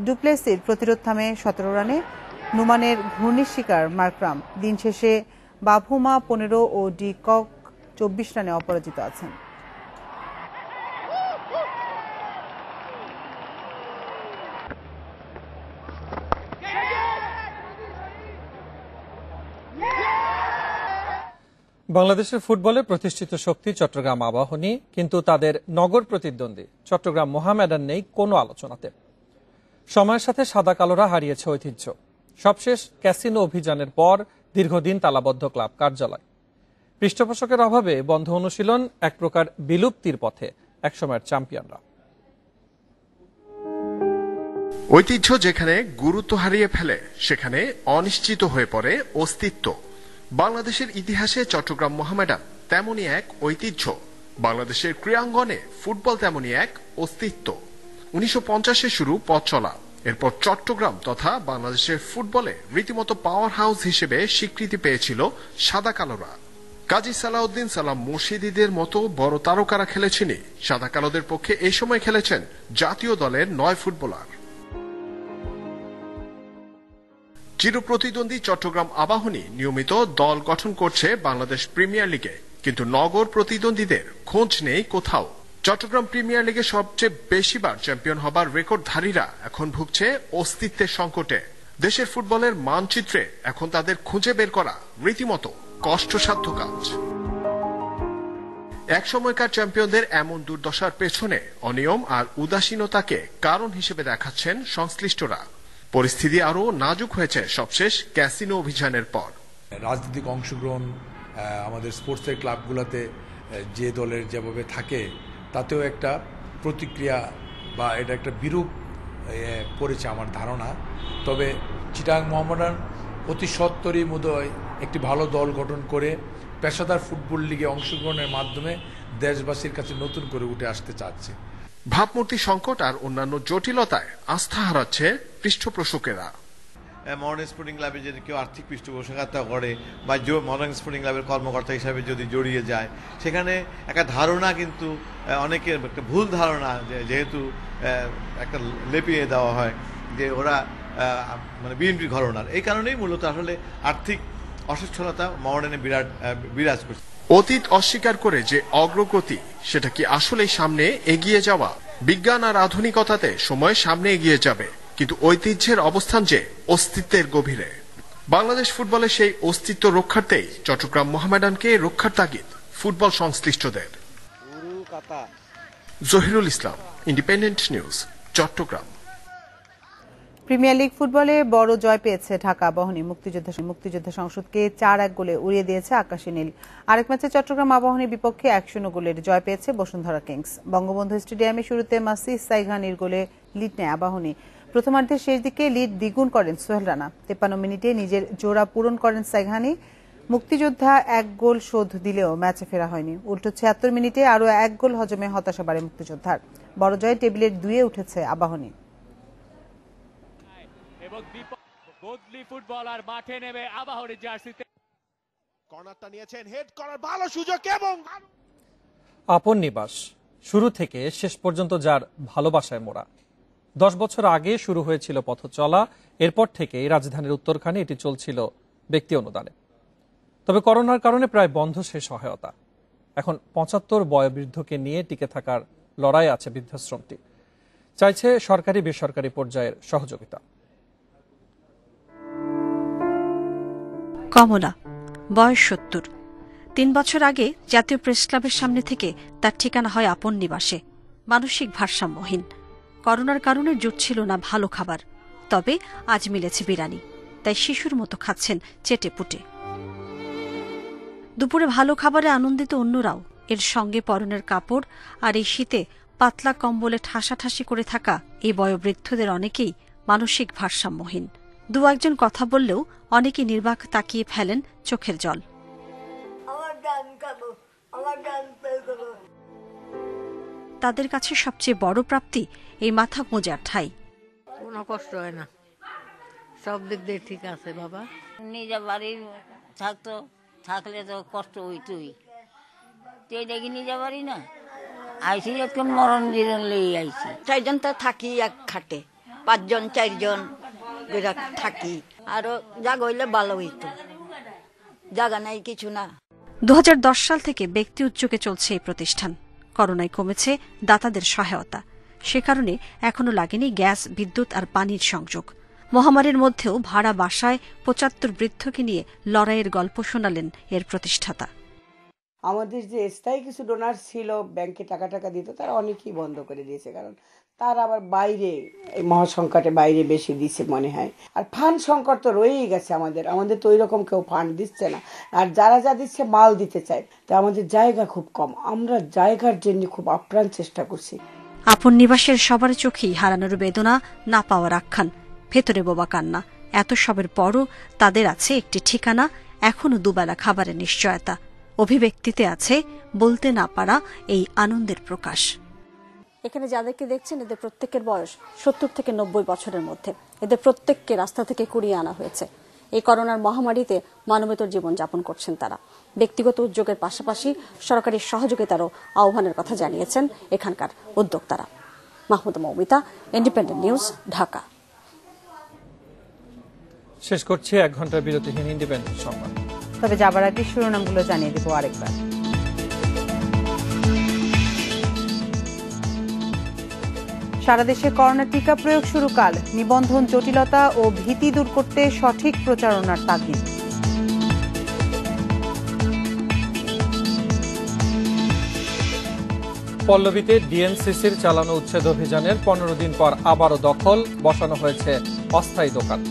ডুপ্লেসির প্রতিরোধ থামে 17 রানে। নুমানের ঘূর্ণির শিকার মার্করাম। দিন শেষে বাভুমা 15 ও ডি কক 24 রানে অপরাজিত আছেন। বাংলাদেশের ফুটবলে প্রতিষ্ঠিত শক্তি চট্টগ্রাম আবাহনী, কিন্তু তাদের নগর প্রতিদ্বন্দ্বী চট্টগ্রাম মোহামেডান নেই কোনো আলোচনাতে। সময়ের সাথে সাদা কালোরা হারিয়েছে ঐতিহ্য। সবশেষ ক্যাসিনো অভিযানের পর দীর্ঘদিন তালাবদ্ধ ক্লাব কার্যালয়। পৃষ্ঠপোষকের অভাবে বন্ধ অনুশীলন, এক প্রকার বিলুপ্তির পথে একসময়ের চ্যাম্পিয়নরা। ঐতিহ্য যেখানে গুরুত্ব হারিয়ে ফেলে, সেখানে অনিশ্চিত হয়ে পড়ে অস্তিত্ব। বাংলাদেশের ইতিহাসে চট্টগ্রাম মোহামেডান তেমনই এক ঐতিহ্য। বাংলাদেশের ক্রীড়াঙ্গনে ফুটবল তেমনই এক অস্তিত্ব। 1950-এ শুরু পথ চলা, এরপর চট্টগ্রাম তথা বাংলাদেশের ফুটবলে রীতিমতো পাওয়ার হাউস হিসেবে স্বীকৃতি পেয়েছিল সাদা কালোরা। কাজী সালাউদ্দিন, সালাম মুর্শিদিদের মতো বড় তারকারা খেলেছেনই। সাদা কালোদের পক্ষে এই সময় খেলেছেন জাতীয় দলের 9 ফুটবলার। চিরপ্রতিদ্বন্দ্বী চট্টগ্রাম আবাহনী নিয়মিত দল গঠন করছে বাংলাদেশ প্রিমিয়ার লিগে, কিন্তু নগর প্রতিদ্বন্দ্বীদের খোঁজ নেই কোথাও। চট্টগ্রাম প্রিমিয়ার লিগে সবচেয়ে বেশিবার চ্যাম্পিয়ন হবার রেকর্ডধারীরা এখন ভুগছে অস্তিত্বের সংকটে। দেশের ফুটবলের মানচিত্রে এখন তাদের খুঁজে বের করা রীতিমতো কষ্টসাধ্য কাজ। এক সময়কার চ্যাম্পিয়নদের এমন দুর্দশার পেছনে অনিয়ম আর উদাসীনতাকে কারণ হিসেবে দেখাচ্ছেন সংশ্লিষ্টরা। পরিস্থিতি আরো নাজুক হয়েছে সবশেষ ক্যাসিনো অভিযানের পর। রাজনৈতিক অংশগ্রহণ আমাদের স্পোর্টসের ক্লাবগুলোতে যে দলের যেভাবে থাকে, তাতেও একটা প্রতিক্রিয়া বা এটা একটা বিরূপ পড়েছে আমার ধারণা। তবে চিটাগাং মোহামেডান অতি সত্বরই বোধহয় একটি ভালো দল গঠন করে পেশাদার ফুটবল লিগে অংশগ্রহণের মাধ্যমে দেশবাসীর কাছে নতুন করে উঠে আসতে চাচ্ছে। ভাবমূর্তি সংকট আর অন্যান্য জটিলতায় আস্থা হারাচ্ছে পৃষ্ঠপোষকেরা। মডার্ন স্পোর্টিং ক্লাবে যদি কেউ আর্থিক পৃষ্ঠপোষকতা করে বা মডার্ন স্পোর্টিং ক্লাবের কর্মকর্তা হিসাবে যদি জড়িয়ে যায়, সেখানে একটা ধারণা কিন্তু অনেকের একটা ভুল ধারণা, যেহেতু একটা লেপিয়ে দেওয়া হয় যে ওরা মানে বিএনপি ঘরানার। এই কারণেই মূলত আসলে আর্থিক অসচ্ছলতা মডার্নে বিরাজ করছে। অতীত অস্বীকার করে যে অগ্রগতি, সেটা কি আসলেই সামনে এগিয়ে যাওয়া? বিজ্ঞান আর আধুনিকতাতে সময় সামনে এগিয়ে যাবে, কিন্তু ঐতিহ্যের অবস্থান যে অস্তিত্বের গভীরে। বাংলাদেশ ফুটবলে সেই অস্তিত্ব রক্ষার্থেই চট্টগ্রাম মোহামেডানকে রক্ষার তাগিদ ফুটবল সংশ্লিষ্টদের। Zahirul Islam, Independent News, Chattogram. Premier league ফুটবলে বড় জয় পেয়েছে ঢাকা আবাহনী। মুক্তিযোদ্ধা সংসদকে 4-1 গোলে উড়িয়ে দিয়েছে আকাশী নীল। আরেক ম্যাচে চট্টগ্রাম আবাহনীর বিপক্ষে 1-0 গোলের জয় পেয়েছে বসুন্ধরা কিংস। বঙ্গবন্ধু স্টেডিয়ামে শুরুতে মাসি সাইঘানির গোলে লিড নেয় আবাহনী। প্রথমার্ধের শেষ দিকে লিড দ্বিগুণ করেন সোহেল রানা। 53 মিনিটে নিজের জোড়া পূরণ করেন সাইঘানি। মুক্তিযোদ্ধা 1 গোল শোধ দিলেও ম্যাচে ফেরা হয়নি। উল্টো 76 মিনিটে আরও 1 গোল হজমে হতাশা বাড়ে মুক্তিযোদ্ধার। বড় জয়ে টেবিলের 2-এ উঠেছে আবাহনী। বদলি ফুটবলার মাঠে নেমে আবাহনী জার্সিতে কর্নারটা নিয়েছেন, হেড করার ভালো সুযোগ এবং আপন নিবাস, শুরু থেকে শেষ পর্যন্ত যার ভালোবাসায় মোড়া। 10 বছর আগে শুরু হয়েছিল পথ চলা, এরপর থেকে রাজধানীর উত্তরখানে এটি চলছিল ব্যক্তি অনুদানে। তবে করোনার কারণে প্রায় বন্ধ সে সহায়তা। এখন 75 বয়োবৃদ্ধকে নিয়ে টিকে থাকার লড়াইয়ে আছে বৃদ্ধাশ্রমটি। চাইছে সরকারি বেসরকারি পর্যায়ের সহযোগিতা। কমলা, বয়স ৭০। ৩ বছর আগে জাতীয় প্রেস ক্লাবের সামনে থেকে তার ঠিকানা হয় আপন নিবাসে। মানসিক ভারসাম্যহীন, করোনার কারণে জুটছিল না ভালো খাবার, তবে আজ মিলেছে বিরিয়ানি, তাই শিশুর মতো খাচ্ছেন চেটে পুটে। দুপুরে ভালো খাবারে আনন্দিত অন্যরাও। এর সঙ্গে পরনের কাপড় আর এই শীতে পাতলা কম্বলে ঠাসাঠাসি করে থাকা এই বয়োবৃদ্ধদের অনেকেই মানসিক ভারসাম্যহীন। দু একজন কথা বললেও অনেকে নির্বাক তাকিয়ে ফেলেন চোখের জল। তাদের কাছে সবচেয়ে বড় প্রাপ্তি এই মাথা গোঁজার ঠাই। কোনো কষ্ট হয় না, সব দিক দিয়ে ঠিক আছে বাবা। নিজের বাড়ি থাকলে তো কষ্ট হইতই, তো এটা কি নিজের বাড়ি না, আইসি এখন মরণ জীবন লেগে আইসি। 4 জন তো থাকি এক খাটে, 5 জন 4 জন থাকি, আরো জায়গা হইলে ভালো হইতো, জায়গা নাই কিছু না। 2010 সাল থেকে ব্যক্তি উদ্যোগে চলছে এই প্রতিষ্ঠান। করোনায় কমেছে দাতাদের সহায়তা, সে কারণে এখনো লাগেনি গ্যাস, বিদ্যুৎ আর পানির সংযোগ। মহামারীর মধ্যেও ভাড়া বাসায় 75 বৃদ্ধকে নিয়ে লড়াইয়ের গল্প শোনালেন এর প্রতিষ্ঠাতা। আমাদের যে স্থায়ী কিছু ডোনার ছিল, ব্যাংকে টাকা দিত, তারা অনেকেই বন্ধ করে দিয়েছে, কারণ তারা আবার বাইরে এই মহাসংকটে বাইরে বেশি দিচ্ছে মনে হয়। আর ফান্ড সংকট তো রয়েই গেছে, আমাদের তো ওই রকম কেউ ফান্ড দিচ্ছে না, আর যারা যা দিচ্ছে মাল দিতে চায়, তা আমাদের জায়গা খুব কম, আমরা জায়গার জন্য খুব আপ্রাণ চেষ্টা করছি। আপন নিবাসের সবার চোখেই হারানোর বেদনা, না পাওয়ার আখ্যান, ভেতরে বোবা কান্না। এত সবের পরও তাদের আছে একটি ঠিকানা, এখনো দুবেলা খাবারের নিশ্চয়তা। অভিব্যক্তিতে আছে বলতে না পারা এই আনন্দের প্রকাশ। এখানে যাদেরকে দেখছেন এদের প্রত্যেকের বয়স 70 থেকে 90 বছরের মধ্যে। এদের প্রত্যেককে রাস্তা থেকে কুড়িয়ে আনা হয়েছে। এই করোনার মহামারীতে মানবেতর জীবন যাপন করছেন তারা। ব্যক্তিগত উদ্যোগের পাশাপাশি সরকারি সহযোগিতারও আহ্বানের কথা জানিয়েছেন এখানকার উদ্যোক্তারা। Mahmuda Moumita, independent news, Dhaka. শেষ করছি 1 ঘন্টার বিরতিহীন ইন্ডিপেন্ডেন্ট সংবাদ। তবে যাবার আগে শিরোনামগুলো জানিয়ে দেব আরেকবার। সারা দেশে করোনা টিকা প্রয়োগ শুরু কাল, নিবন্ধন জটিলতা ও ভীতি দূর করতে সঠিক প্রচারণার তাগিদ। পল্লবীতে ডিএনসিসির চালানো উচ্ছেদ অভিযানের 15 দিন পর আবারও দখল, বসানো হয়েছে অস্থায়ী দোকান।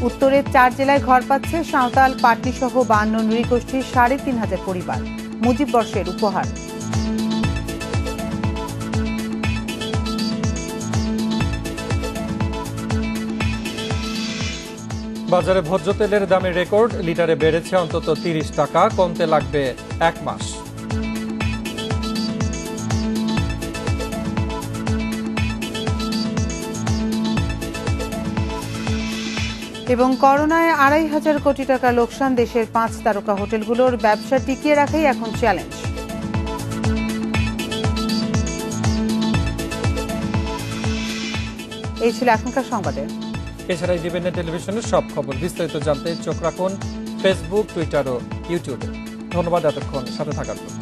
উত্তরের 4 জেলায় ঘর পাচ্ছে সাঁওতাল, পাটনি সহ 52 নৃগোষ্ঠীর 3,500 পরিবার। মুজিব বর্ষের উপহার। বাজারে ভোজ্য তেলের দামের রেকর্ড, লিটারে বেড়েছে অন্তত 30 টাকা, কমতে লাগবে 1 মাস। এবং করোনায় 2,500 কোটি টাকা লোকসান, দেশের 5 তারকা হোটেলগুলোর ব্যবসা টিকিয়ে রাখাই এখন চ্যালেঞ্জ। এই ছিল এখনকার সংবাদে। এছাড়া ইন্ডিপেন্ডেন্ট টেলিভিশনের সব খবর বিস্তারিত জানতে চোখ রাখুন ফেসবুক, টুইটার ও ইউটিউবে। ধন্যবাদ এতক্ষণ সাথে থাকার জন্য।